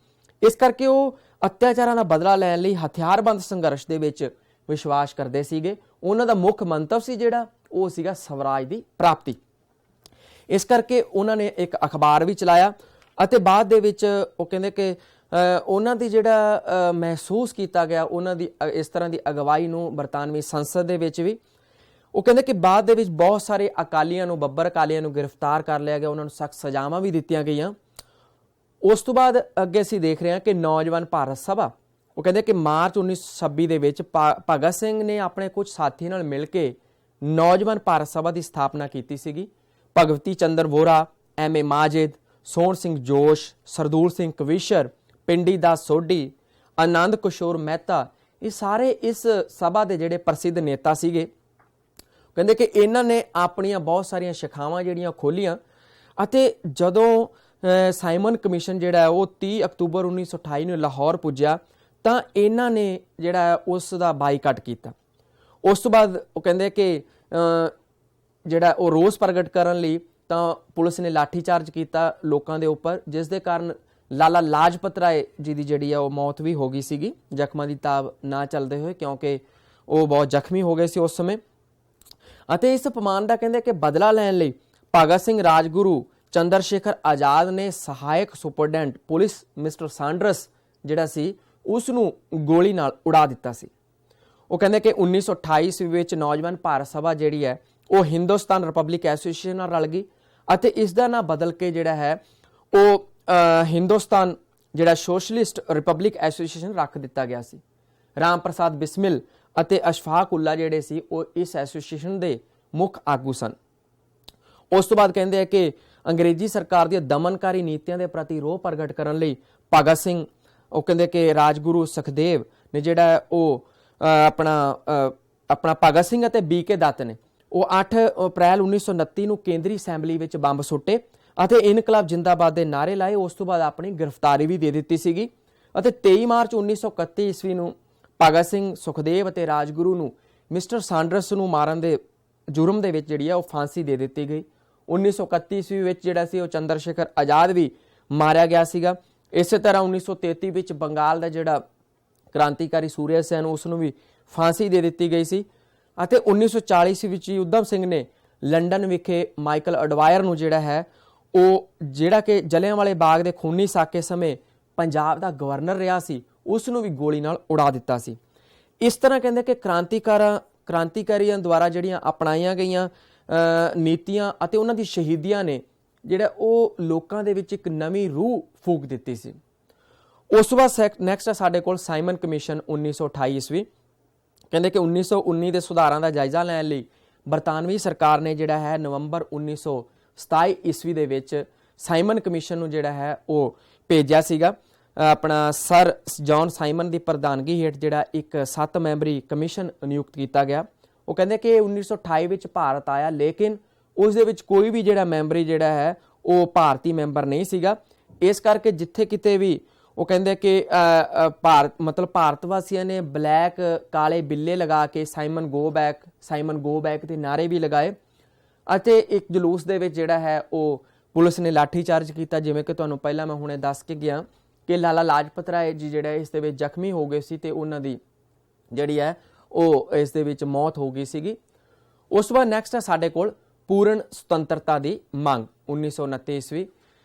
Speaker 1: ਇਸ ਕਰਕੇ ਉਹ ਅਤਿਆਚਾਰਾਂ ਦਾ ਬਦਲਾ ਲੈਣ ਲਈ ਹਥਿਆਰਬੰਦ ਸੰਘਰਸ਼ ਦੇ ਵਿੱਚ ਵਿਸ਼ਵਾਸ ਕਰਦੇ ਸੀਗੇ। ਉਹਨਾਂ ਦਾ ਮੁੱਖ ਮੰਤਵ ਸੀ ਜਿਹੜਾ ਉਹ ਸੀਗਾ ਸਵਰਾਜ ਦੀ ਪ੍ਰਾਪਤੀ। ਇਸ ਕਰਕੇ ਉਹਨਾਂ ਨੇ ਇੱਕ ਅਖਬਾਰ ਵੀ ਚਲਾਇਆ ਅਤੇ ਬਾਅਦ ਦੇ ਵਿੱਚ ਉਹ ਕਹਿੰਦੇ ਕਿ ਉਹਨਾਂ ਦੀ ਜਿਹੜਾ ਮਹਿਸੂਸ ਕੀਤਾ ਗਿਆ ਉਹਨਾਂ ਦੀ ਇਸ ਤਰ੍ਹਾਂ ਦੀ ਅਗਵਾਈ ਨੂੰ ਬਰਤਾਨਵੀ ਸੰਸਦ ਦੇ ਵਿੱਚ ਵੀ। ਉਹ ਕਹਿੰਦੇ ਕਿ ਬਾਅਦ ਦੇ ਵਿੱਚ ਬਹੁਤ ਸਾਰੇ ਅਕਾਲੀਆਂ ਨੂੰ, ਬੱਬਰ ਅਕਾਲੀਆਂ ਨੂੰ ਗ੍ਰਿਫਤਾਰ ਕਰ ਲਿਆ ਗਿਆ, ਉਹਨਾਂ ਨੂੰ ਸਖਤ ਸਜ਼ਾਵਾਂ ਵੀ ਦਿੱਤੀਆਂ ਗਈਆਂ। ਉਸ ਤੋਂ ਬਾਅਦ ਅੱਗੇ ਅਸੀਂ ਦੇਖ ਰਹੇ ਹਾਂ ਕਿ ਨੌਜਵਾਨ ਭਾਰਤ ਸਭਾ, ਉਹ ਕਹਿੰਦੇ ਕਿ ਮਾਰਚ 1926 ਦੇ ਵਿੱਚ ਭਗਤ ਸਿੰਘ ਨੇ ਆਪਣੇ ਕੁਝ ਸਾਥੀਆਂ ਨਾਲ ਮਿਲ ਕੇ ਨੌਜਵਾਨ ਭਾਰਤ ਸਭਾ ਦੀ ਸਥਾਪਨਾ ਕੀਤੀ ਸੀਗੀ। ਭਗਵਤੀ ਚੰਦਰ ਵੋਰਾ, ਐਮ.ਏ. ਮਾਜਿਦ, ਸੋਹਣ ਸਿੰਘ ਜੋਸ਼, ਸਰਦੂਲ ਸਿੰਘ ਕਵੀਸ਼ਰ, ਪਿੰਡੀ ਦਾਸ ਸੋਢੀ, ਆਨੰਦ ਕਿਸ਼ੋਰ ਮਹਿਤਾ, ਇਹ ਸਾਰੇ ਇਸ ਸਭਾ ਦੇ ਜਿਹੜੇ ਪ੍ਰਸਿੱਧ ਨੇਤਾ ਸੀਗੇ। ਕਹਿੰਦੇ ਕਿ ਇਹਨਾਂ ਨੇ ਆਪਣੀਆਂ ਬਹੁਤ ਸਾਰੀਆਂ ਸ਼ਾਖਾਵਾਂ ਜਿਹੜੀਆਂ ਖੋਲ੍ਹੀਆਂ ਅਤੇ ਜਦੋਂ ਸਾਈਮਨ ਕਮਿਸ਼ਨ ਜਿਹੜਾ ਉਹ 30 ਅਕਤੂਬਰ 1928 ਨੂੰ ਲਾਹੌਰ ਪੁੱਜਿਆ ਤਾਂ ਇਹਨਾਂ ਨੇ ਜਿਹੜਾ ਉਸ ਦਾ ਬਾਈਕਾਟ ਕੀਤਾ। ਉਸ ਤੋਂ ਬਾਅਦ ਉਹ ਕਹਿੰਦੇ ਕਿ ਜਿਹੜਾ ਉਹ ਰੋਸ ਪ੍ਰਗਟ ਕਰਨ ਲਈ ਤਾਂ ਪੁਲਿਸ ਨੇ ਲਾਠੀਚਾਰਜ ਕੀਤਾ ਲੋਕਾਂ ਦੇ ਉੱਪਰ, ਜਿਸ ਦੇ ਕਾਰਨ ਲਾਲਾ ਲਾਜਪਤ ਰਾਏ ਜੀ ਦੀ ਜਿਹੜੀ ਆ ਉਹ ਮੌਤ ਵੀ ਹੋ ਗਈ ਸੀਗੀ ਜ਼ਖਮਾਂ ਦੀ ਤਾਬ ਨਾ ਚੱਲਦੇ ਹੋਏ, ਕਿਉਂਕਿ ਉਹ ਬਹੁਤ ਜ਼ਖਮੀ ਹੋ ਗਏ ਸੀ ਉਸ ਸਮੇਂ। ਅਤੇ ਇਸ ਅਪਮਾਨ ਦਾ ਕਹਿੰਦੇ ਕਿ ਬਦਲਾ ਲੈਣ ਲਈ ਭਗਤ ਸਿੰਘ, ਰਾਜਗੁਰੂ, ਚੰਦਰ ਸ਼ੇਖਰ ਆਜ਼ਾਦ ਨੇ ਸਹਾਇਕ ਸੁਪਰਡੈਂਟ ਪੁਲਿਸ ਮਿਸਟਰ ਸਾਂਡਰਸ ਜਿਹੜਾ ਸੀ ਉਸ ਨੂੰ ਗੋਲੀ ਨਾਲ ਉਡਾ ਦਿੱਤਾ ਸੀ। ਉਹ ਕਹਿੰਦੇ ਕਿ 1928 ਈਸਵੀ ਵਿੱਚ ਨੌਜਵਾਨ ਭਾਰਤ ਸਭਾ ਜਿਹੜੀ ਹੈ ਉਹ ਹਿੰਦੁਸਤਾਨ ਰਿਪਬਲਿਕ ਐਸੋਸੀਏਸ਼ਨ ਨਾਲ ਰਲ ਗਈ ਅਤੇ ਇਸ ਦਾ ਨਾਂ ਬਦਲ ਕੇ ਜਿਹੜਾ ਹੈ ਉਹ ਹਿੰਦੁਸਤਾਨ ਜਿਹੜਾ ਸੋਸ਼ਲਿਸਟ ਰਿਪਬਲਿਕ ਐਸੋਸੀਏਸ਼ਨ ਰੱਖ ਦਿੱਤਾ ਗਿਆ ਸੀ। ਰਾਮ ਪ੍ਰਸਾਦ ਬਿਸਮਿਲ ਅਤੇ ਅਸ਼ਫਾਕ ਉੱਲਾ ਜਿਹੜੇ ਸੀ ਉਹ ਇਸ ਐਸੋਸੀਏਸ਼ਨ ਦੇ ਮੁੱਖ ਆਗੂ ਸਨ। ਉਸ ਤੋਂ ਬਾਅਦ ਕਹਿੰਦੇ ਆ ਕਿ ਅੰਗਰੇਜ਼ੀ ਸਰਕਾਰ ਦੀਆਂ ਦਮਨਕਾਰੀ ਨੀਤੀਆਂ ਦੇ ਪ੍ਰਤੀ ਰੋਹ ਪ੍ਰਗਟ ਕਰਨ ਲਈ ਭਗਤ ਸਿੰਘ, ਉਹ ਕਹਿੰਦੇ ਕਿ ਰਾਜਗੁਰੂ ਸੁਖਦੇਵ ਨੇ ਜਿਹੜਾ ਉਹ ਆਪਣਾ ਭਗਤ ਸਿੰਘ ਅਤੇ ਬੀ.ਕੇ. ਦੱਤ ਨੇ ਉਹ 8 ਅਪ੍ਰੈਲ 1929 ਨੂੰ ਕੇਂਦਰੀ ਅਸੈਂਬਲੀ ਵਿੱਚ ਬੰਬ ਸੁੱਟੇ ਅਤੇ ਇਨਕਲਾਬ ਜਿੰਦਾਬਾਦ ਦੇ ਨਾਅਰੇ ਲਾਏ। ਉਸ ਤੋਂ ਬਾਅਦ ਆਪਣੀ ਗ੍ਰਿਫਤਾਰੀ ਵੀ ਦੇ ਦਿੱਤੀ ਸੀਗੀ ਅਤੇ 23 ਮਾਰਚ 1931 ਈਸਵੀ ਨੂੰ ਭਗਤ ਸਿੰਘ, ਸੁਖਦੇਵ ਅਤੇ ਰਾਜਗੁਰੂ ਨੂੰ ਮਿਸਟਰ ਸਾਂਡਰਸ ਨੂੰ ਮਾਰਨ ਦੇ ਜੁਰਮ ਦੇ ਵਿੱਚ ਜਿਹੜੀ ਆ ਉਹ ਫਾਂਸੀ ਦੇ ਦਿੱਤੀ ਗਈ। 1931 ਈਸਵੀ ਵਿੱਚ ਜਿਹੜਾ ਸੀ ਉਹ ਚੰਦਰ ਸ਼ੇਖਰ ਆਜ਼ਾਦ ਵੀ ਮਾਰਿਆ ਗਿਆ ਸੀਗਾ। ਇਸੇ ਤਰ੍ਹਾਂ 1933 ਵਿੱਚ ਬੰਗਾਲ ਦਾ ਜਿਹੜਾ ਕ੍ਰਾਂਤੀਕਾਰੀ ਸੂਰਿਆ ਸੈਨ ਉਸ ਨੂੰ ਵੀ ਫਾਂਸੀ ਦੇ ਦਿੱਤੀ ਗਈ ਸੀ ਅਤੇ 1940 ਈਸਵੀ ਵਿੱਚ ਉਦਮ ਸਿੰਘ ਨੇ ਲੰਡਨ ਵਿਖੇ ਮਾਈਕਲ ਅਡਵਾਇਰ ਨੂੰ ਜਿਹੜਾ ਹੈ ਉਹ ਜਿਹੜਾ ਕਿ ਜਲਿਆਂਵਾਲੇ ਬਾਗ ਦੇ ਖੂਨੀ ਸਾਕੇ ਸਮੇਂ ਪੰਜਾਬ ਦਾ ਗਵਰਨਰ ਰਿਹਾ ਸੀ ਉਸ ਨੂੰ ਵੀ ਗੋਲੀ ਨਾਲ ਉਡਾ ਦਿੱਤਾ ਸੀ। ਇਸ ਤਰ੍ਹਾਂ ਕਹਿੰਦੇ ਕਿ ਕ੍ਰਾਂਤੀਕਾਰੀਆਂ ਦੁਆਰਾ ਜਿਹੜੀਆਂ ਅਪਣਾਈਆਂ ਗਈਆਂ ਨੀਤੀਆਂ ਅਤੇ ਉਹਨਾਂ ਦੀ ਸ਼ਹੀਦੀਆਂ ਨੇ ਜਿਹੜਾ ਉਹ ਲੋਕਾਂ ਦੇ ਵਿੱਚ ਇੱਕ ਨਵੀਂ ਰੂਹ ਫੂਕ ਦਿੱਤੀ ਸੀ। ਉਸ ਤੋਂ ਬਾਅਦ ਨੈਕਸਟ ਹੈ ਸਾਡੇ ਕੋਲ ਸਾਈਮਨ ਕਮਿਸ਼ਨ 1928 ਈਸਵੀ। ਕਹਿੰਦੇ ਕਿ 1919 ਦੇ ਸੁਧਾਰਾਂ ਦਾ ਜਾਇਜ਼ਾ ਲੈਣ ਲਈ ਬਰਤਾਨਵੀ ਸਰਕਾਰ ਨੇ ਜਿਹੜਾ ਹੈ ਨਵੰਬਰ 1927 ਈਸਵੀ ਦੇ ਵਿੱਚ ਸਾਈਮਨ ਕਮਿਸ਼ਨ ਨੂੰ ਜਿਹੜਾ ਹੈ ਉਹ ਭੇਜਿਆ ਸੀਗਾ। ਆਪਣਾ ਸਰ ਜੌਨ ਸਾਈਮਨ ਦੀ ਪ੍ਰਧਾਨਗੀ ਹੇਠ ਜਿਹੜਾ ਇੱਕ 7 ਮੈਂਬਰੀ ਕਮਿਸ਼ਨ ਨਿਯੁਕਤ ਕੀਤਾ ਗਿਆ। ਉਹ ਕਹਿੰਦੇ ਕਿ 1928 ਵਿੱਚ ਭਾਰਤ ਆਇਆ ਲੇਕਿਨ ਉਸ ਦੇ ਵਿੱਚ ਕੋਈ ਵੀ ਜਿਹੜਾ ਮੈਂਬਰੀ ਜਿਹੜਾ ਹੈ ਉਹ ਭਾਰਤੀ ਮੈਂਬਰ ਨਹੀਂ ਸੀਗਾ। ਇਸ ਕਰਕੇ ਜਿੱਥੇ ਕਿਤੇ ਵੀ ਉਹ ਕਹਿੰਦੇ ਕਿ ਭਾਰਤ ਵਾਸੀਆਂ ਨੇ ਬਲੈਕ ਕਾਲੇ ਬਿੱਲੇ ਲਗਾ ਕੇ ਸਾਈਮਨ ਗੋ ਬੈਕ ਦੇ ਨਾਅਰੇ ਵੀ ਲਗਾਏ ਅਤੇ ਇੱਕ ਜਲੂਸ ਦੇ ਵਿੱਚ ਜਿਹੜਾ ਹੈ ਉਹ ਪੁਲਿਸ ਨੇ ਲਾਠੀਚਾਰਜ ਕੀਤਾ। ਜਿਵੇਂ ਕਿ ਤੁਹਾਨੂੰ ਪਹਿਲਾਂ ਮੈਂ ਹੁਣੇ ਦੱਸ ਕੇ ਗਿਆ ਕਿ ਲਾਲਾ ਲਾਜਪਤ ਰਾਏ ਜੀ ਜਿਹੜਾ ਇਸ ਦੇ ਵਿੱਚ ਜ਼ਖਮੀ ਹੋ ਗਏ ਸੀ ਤੇ ਉਹਨਾਂ ਦੀ ਜਿਹੜੀ ਹੈ ਉਹ ਇਸ ਦੇ ਵਿੱਚ ਮੌਤ ਹੋ ਗਈ ਸੀਗੀ। ਉਸ ਤੋਂ ਬਾਅਦ ਨੈਕਸਟ ਹੈ ਸਾਡੇ ਕੋਲ ਪੂਰਨ ਸੁਤੰਤਰਤਾ ਦੀ ਮੰਗ 1929 ਈਸਵੀ।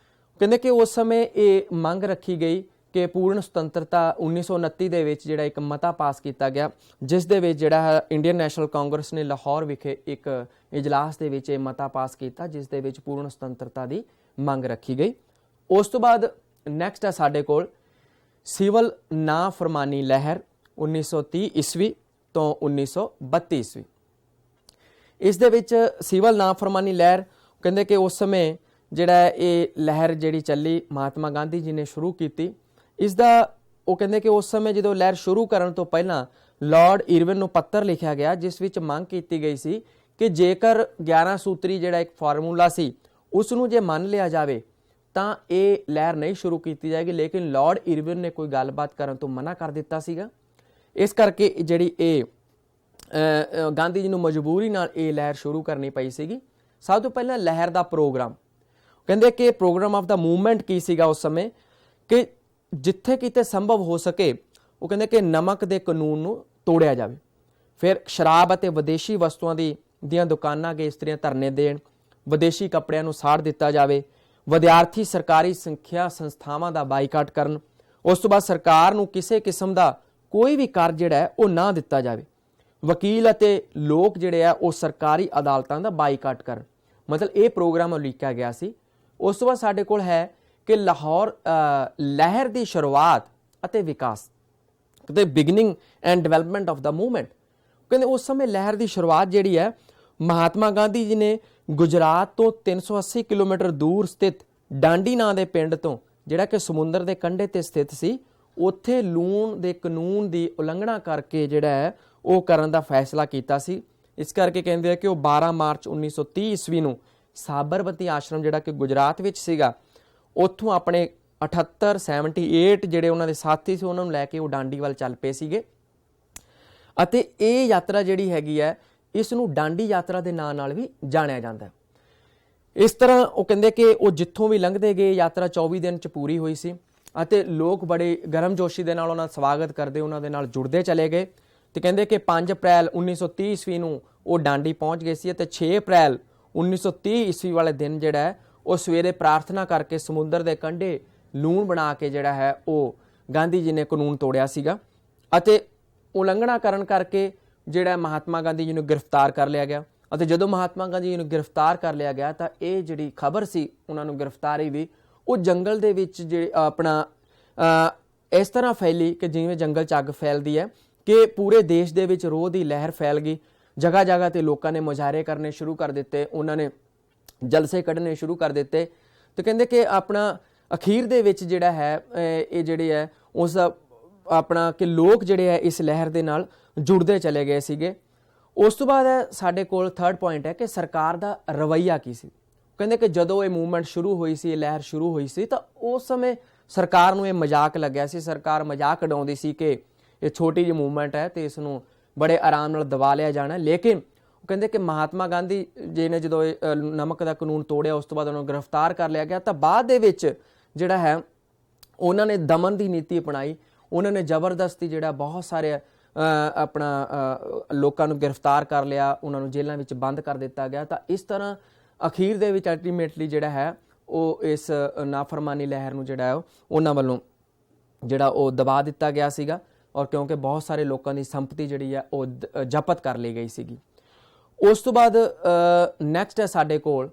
Speaker 1: ਕਹਿੰਦੇ ਕਿ ਉਸ ਸਮੇਂ ਇਹ ਮੰਗ ਰੱਖੀ ਗਈ ਕਿ ਪੂਰਨ ਸੁਤੰਤਰਤਾ 1929 ਦੇ ਵਿੱਚ ਜਿਹੜਾ ਇੱਕ ਮਤਾ ਪਾਸ ਕੀਤਾ ਗਿਆ ਜਿਸ ਦੇ ਵਿੱਚ ਜਿਹੜਾ ਹੈ ਇੰਡੀਅਨ ਨੈਸ਼ਨਲ ਕਾਂਗਰਸ ਨੇ ਲਾਹੌਰ ਵਿਖੇ ਇੱਕ ਇਜਲਾਸ ਦੇ ਵਿੱਚ ਇਹ ਮਤਾ ਪਾਸ ਕੀਤਾ ਜਿਸ ਦੇ ਵਿੱਚ ਪੂਰਨ ਸੁਤੰਤਰਤਾ ਦੀ ਮੰਗ ਰੱਖੀ ਗਈ। ਉਸ ਤੋਂ ਬਾਅਦ ਨੈਕਸਟ ਹੈ ਸਾਡੇ ਕੋਲ ਸਿਵਲ ਨਾ ਫਰਮਾਨੀ ਲਹਿਰ 1930 ਈਸਵੀ ਤੋਂ 1932 ਈਸਵੀ। ਇਸ ਦੇ ਵਿੱਚ ਸਿਵਲ ਨਾ ਫਰਮਾਨੀ ਲਹਿਰ ਕਹਿੰਦੇ ਕਿ ਉਸ ਸਮੇਂ ਜਿਹੜਾ ਇਹ ਲਹਿਰ ਜਿਹੜੀ ਚੱਲੀ ਮਹਾਤਮਾ ਗਾਂਧੀ ਜੀ ਨੇ ਸ਼ੁਰੂ ਕੀਤੀ। ਇਸ ਦਾ ਉਹ ਕਹਿੰਦੇ ਕਿ ਉਸ ਸਮੇਂ ਜਦੋਂ ਲਹਿਰ ਸ਼ੁਰੂ ਕਰਨ ਤੋਂ ਪਹਿਲਾਂ ਲਾਰਡ ਇਰਵਿਨ ਨੂੰ ਪੱਤਰ ਲਿਖਿਆ ਗਿਆ ਜਿਸ ਵਿੱਚ ਮੰਗ ਕੀਤੀ ਗਈ ਸੀ ਕਿ ਜੇਕਰ 11 ਸੂਤਰੀ ਜਿਹੜਾ ਇੱਕ ਫਾਰਮੂਲਾ ਸੀ ਉਸ ਨੂੰ ਜੇ ਮੰਨ ਲਿਆ ਜਾਵੇ ਤਾਂ ਇਹ ਲਹਿਰ ਨਹੀਂ ਸ਼ੁਰੂ ਕੀਤੀ ਜਾਏਗੀ। ਲੇਕਿਨ ਲਾਰਡ ਇਰਵਿਨ ਨੇ ਕੋਈ ਗੱਲਬਾਤ ਕਰਨ ਤੋਂ ਮਨਾ ਕਰ ਦਿੱਤਾ ਸੀਗਾ। ਇਸ ਕਰਕੇ ਜਿਹੜੀ ਇਹ ਗਾਂਧੀ ਜੀ ਨੂੰ ਮਜਬੂਰੀ ਨਾਲ ਇਹ ਲਹਿਰ ਸ਼ੁਰੂ ਕਰਨੀ ਪਈ ਸੀਗੀ। ਸਭ ਤੋਂ ਪਹਿਲਾਂ ਲਹਿਰ ਦਾ ਪ੍ਰੋਗਰਾਮ ਕਹਿੰਦੇ ਕਿ ਪ੍ਰੋਗਰਾਮ ਆਫ ਦਾ ਮੂਵਮੈਂਟ ਕੀ ਸੀਗਾ ਉਸ ਸਮੇਂ ਕਿ ਜਿੱਥੇ ਕਿਤੇ ਸੰਭਵ ਹੋ ਸਕੇ ਉਹ ਕਹਿੰਦੇ ਕਿ ਨਮਕ ਦੇ ਕਾਨੂੰਨ ਨੂੰ ਤੋੜਿਆ ਜਾਵੇ। ਫਿਰ ਸ਼ਰਾਬ ਅਤੇ ਵਿਦੇਸ਼ੀ ਵਸਤੂਆਂ ਦੀ ਦੀਆਂ ਦੁਕਾਨਾਂ ਅੱਗੇ ਇਸਤਰੀਆਂ ਧਰਨੇ ਦੇਣ, ਵਿਦੇਸ਼ੀ ਕੱਪੜਿਆਂ ਨੂੰ ਸਾੜ ਦਿੱਤਾ ਜਾਵੇ, ਵਿਦਿਆਰਥੀ ਸਰਕਾਰੀ ਸਿੱਖਿਆ ਸੰਸਥਾਵਾਂ ਦਾ ਬਾਈਕਾਟ ਕਰਨ। ਉਸ ਤੋਂ ਬਾਅਦ ਸਰਕਾਰ ਨੂੰ ਕਿਸੇ ਕਿਸਮ ਦਾ ਕੋਈ ਵੀ ਕਰ ਜਿਹੜਾ ਹੈ ਉਹ ਨਾ ਦਿੱਤਾ ਜਾਵੇ। ਵਕੀਲ ਅਤੇ ਲੋਕ ਜਿਹੜੇ ਆ ਉਹ ਸਰਕਾਰੀ ਅਦਾਲਤਾਂ ਦਾ ਬਾਈਕਾਟ ਕਰਨ। ਮਤਲਬ ਇਹ ਪ੍ਰੋਗਰਾਮ ਉਲੀਕਿਆ ਗਿਆ ਸੀ। ਉਸ ਤੋਂ ਬਾਅਦ ਸਾਡੇ ਕੋਲ ਹੈ ਕਿ ਲਾਹੌਰ ਲਹਿਰ ਦੀ ਸ਼ੁਰੂਆਤ ਅਤੇ ਵਿਕਾਸ, ਤੇ beginning and development of the movement. ਕਹਿੰਦੇ ਉਸ ਸਮੇਂ ਲਹਿਰ ਦੀ ਸ਼ੁਰੂਆਤ ਜਿਹੜੀ ਹੈ ਮਹਾਤਮਾ ਗਾਂਧੀ ਜੀ ਨੇ ਗੁਜਰਾਤ ਤੋਂ 380 ਕਿਲੋਮੀਟਰ ਦੂਰ ਸਥਿਤ ਡਾਂਡੀ ਨਾਂ ਦੇ ਪਿੰਡ ਤੋਂ, ਜਿਹੜਾ ਕਿ ਸਮੁੰਦਰ ਦੇ ਕੰਢੇ ਤੇ ਸਥਿਤ ਸੀ, ਉੱਥੇ ਲੂਣ ਦੇ ਕਾਨੂੰਨ ਦੀ ਉਲੰਘਣਾ ਕਰਕੇ ਜਿਹੜਾ ਹੈ ਉਹ ਕਰਨ ਦਾ ਫੈਸਲਾ ਕੀਤਾ ਸੀ। ਇਸ ਕਰਕੇ ਕਹਿੰਦੇ ਆ ਕਿ ਉਹ 12 ਮਾਰਚ 1930 ਈਸਵੀ ਨੂੰ ਸਾਬਰਮਤੀ ਆਸ਼ਰਮ ਜਿਹੜਾ ਕਿ ਗੁਜਰਾਤ ਵਿੱਚ ਸੀਗਾ, ਉੱਥੋਂ ਆਪਣੇ 78 ਜਿਹੜੇ ਉਹਨਾਂ ਦੇ ਸਾਥੀ ਸੀ ਉਹਨਾਂ ਨੂੰ ਲੈ ਕੇ ਉਹ ਡਾਂਡੀ ਵੱਲ ਚੱਲ ਪਏ ਸੀਗੇ। ਅਤੇ ਇਹ ਯਾਤਰਾ ਜਿਹੜੀ ਹੈਗੀ ਹੈ ਇਸ ਨੂੰ ਡਾਂਡੀ ਯਾਤਰਾ ਦੇ ਨਾਂ ਨਾਲ ਵੀ ਜਾਣਿਆ ਜਾਂਦਾ ਹੈ। ਇਸ ਤਰ੍ਹਾਂ ਉਹ ਕਹਿੰਦੇ ਕਿ ਉਹ ਜਿੱਥੋਂ ਵੀ ਲੰਘਦੇ ਗਏ ਯਾਤਰਾ 24 ਦਿਨ 'ਚ ਪੂਰੀ ਹੋਈ ਸੀ ਅਤੇ ਲੋਕ ਬੜੇ ਗਰਮਜੋਸ਼ੀ ਦੇ ਨਾਲ ਉਹਨਾਂ ਦਾ ਸਵਾਗਤ ਕਰਦੇ, ਉਹਨਾਂ ਦੇ ਨਾਲ ਜੁੜਦੇ ਚਲੇ ਗਏ। ਤੇ ਕਹਿੰਦੇ ਕਿ 5 ਅਪ੍ਰੈਲ 1930 ਈਸਵੀ ਨੂੰ ਉਹ ਡਾਂਡੀ ਪਹੁੰਚ ਗਏ ਸੀ ਅਤੇ 6 ਅਪ੍ਰੈਲ 1930 ਈਸਵੀ ਵਾਲੇ ਦਿਨ ਜਿਹੜਾ ਹੈ ਉਹ ਸਵੇਰੇ ਪ੍ਰਾਰਥਨਾ ਕਰਕੇ ਸਮੁੰਦਰ ਦੇ ਕੰਢੇ ਲੂਣ ਬਣਾ ਕੇ ਜਿਹੜਾ ਹੈ ਉਹ ਗਾਂਧੀ ਜੀ ਨੇ ਕਾਨੂੰਨ ਤੋੜਿਆ ਸੀਗਾ। ਅਤੇ ਉਲੰਘਣਾ ਕਰਨ ਕਰਕੇ ਜਿਹੜਾ ਮਹਾਤਮਾ ਗਾਂਧੀ ਜੀ ਨੂੰ ਗ੍ਰਿਫਤਾਰ ਕਰ ਲਿਆ ਗਿਆ। ਅਤੇ ਜਦੋਂ ਮਹਾਤਮਾ ਗਾਂਧੀ ਜੀ ਨੂੰ ਗ੍ਰਿਫਤਾਰ ਕਰ ਲਿਆ ਗਿਆ ਤਾਂ ਇਹ ਜਿਹੜੀ ਖਬਰ ਸੀ ਉਹਨਾਂ ਨੂੰ ਗ੍ਰਿਫਤਾਰੀ ਦੀ, ਉਹ ਜੰਗਲ ਦੇ ਵਿੱਚ ਇਸ ਤਰ੍ਹਾਂ ਫੈਲੀ ਕਿ ਜਿਵੇਂ ਜੰਗਲ 'ਚ ਅੱਗ ਫੈਲਦੀ ਹੈ, ਕਿ ਪੂਰੇ ਦੇਸ਼ ਦੇ ਵਿੱਚ ਰੋਹ ਦੀ ਲਹਿਰ ਫੈਲ ਗਈ। ਜਗ੍ਹਾ ਜਗ੍ਹਾ ਤੇ ਲੋਕਾਂ ਨੇ ਮੁਜ਼ਾਹਰੇ ਕਰਨੇ ਸ਼ੁਰੂ ਕਰ ਦਿੱਤੇ, ਉਹਨਾਂ ਨੇ ਜਲਸੇ ਕੱਢਣੇ ਸ਼ੁਰੂ ਕਰ ਦਿੱਤੇ। ਤੇ ਕਹਿੰਦੇ ਕਿ ਆਪਣਾ ਅਖੀਰ ਦੇ ਵਿੱਚ ਜਿਹੜਾ ਹੈ ਇਹ ਜਿਹੜੇ ਹੈ ਉਸ ਆਪਣਾ ਕਿ ਲੋਕ ਜਿਹੜੇ ਹੈ ਇਸ ਲਹਿਰ ਦੇ ਨਾਲ ਜੁੜਦੇ ਚਲੇ ਗਏ ਸੀਗੇ। ਉਸ ਤੋਂ ਬਾਅਦ ਸਾਡੇ ਕੋਲ 3rd ਪੁਆਇੰਟ ਹੈ ਕਿ ਸਰਕਾਰ ਦਾ ਰਵੱਈਆ ਕੀ ਸੀ। ਕਹਿੰਦੇ ਕਿ ਜਦੋਂ ਇਹ ਮੂਵਮੈਂਟ ਸ਼ੁਰੂ ਹੋਈ ਸੀ, ਇਹ ਲਹਿਰ ਸ਼ੁਰੂ ਹੋਈ ਸੀ, ਤਾਂ ਉਸ ਸਮੇਂ ਸਰਕਾਰ ਨੂੰ ਇਹ ਮਜ਼ਾਕ ਲੱਗਿਆ ਸੀ। ਸਰਕਾਰ ਮਜ਼ਾਕ ਉਡਾਉਂਦੀ ਸੀ ਕਿ ਇਹ ਛੋਟੀ ਜਿਹੀ ਮੂਵਮੈਂਟ ਹੈ ਤੇ ਇਸ ਨੂੰ ਬੜੇ ਆਰਾਮ ਨਾਲ ਦਬਾ ਲਿਆ ਜਾਣਾ। ਲੇਕਿਨ ਉਹ ਕਹਿੰਦੇ ਕਿ ਮਹਾਤਮਾ ਗਾਂਧੀ ਜੀ ਨੇ ਜਦੋਂ ਇਹ ਨਮਕ ਦਾ ਕਾਨੂੰਨ ਤੋੜਿਆ, ਉਸ ਤੋਂ ਬਾਅਦ ਉਹਨਾਂ ਨੂੰ ਗ੍ਰਿਫਤਾਰ ਕਰ ਲਿਆ ਗਿਆ। ਤਾਂ ਬਾਅਦ ਦੇ ਵਿੱਚ ਜਿਹੜਾ ਹੈ ਉਹਨਾਂ ਨੇ ਦਮਨ ਦੀ ਨੀਤੀ ਅਪਣਾਈ। ਉਹਨਾਂ ਨੇ ਜ਼ਬਰਦਸਤੀ ਜਿਹੜਾ ਬਹੁਤ ਸਾਰੇ ਲੋਕਾਂ ਨੂੰ ਗ੍ਰਿਫਤਾਰ ਕਰ ਲਿਆ, ਉਹਨਾਂ ਨੂੰ ਜੇਲ੍ਹਾਂ ਵਿੱਚ ਬੰਦ ਕਰ ਦਿੱਤਾ ਗਿਆ। ਤਾਂ ਇਸ ਤਰ੍ਹਾਂ ਅਖੀਰ ਦੇ ਵਿੱਚ ਅਲਟੀਮੇਟਲੀ ਜਿਹੜਾ ਹੈ ਉਹ ਇਸ ਨਾਫਰਮਾਨੀ ਲਹਿਰ ਨੂੰ ਜਿਹੜਾ ਹੈ ਉਹਨਾਂ ਵੱਲੋਂ ਜਿਹੜਾ ਉਹ ਦਬਾ ਦਿੱਤਾ ਗਿਆ ਸੀਗਾ। ਔਰ ਕਿਉਂਕਿ ਬਹੁਤ ਸਾਰੇ ਲੋਕਾਂ ਦੀ ਸੰਪਤੀ ਜਿਹੜੀ ਹੈ ਉਹ ਜ਼ਬਤ ਕਰ ਲਈ ਗਈ ਸੀਗੀ। ਉਸ ਤੋਂ ਬਾਅਦ ਨੈਕਸਟ ਹੈ ਸਾਡੇ ਕੋਲ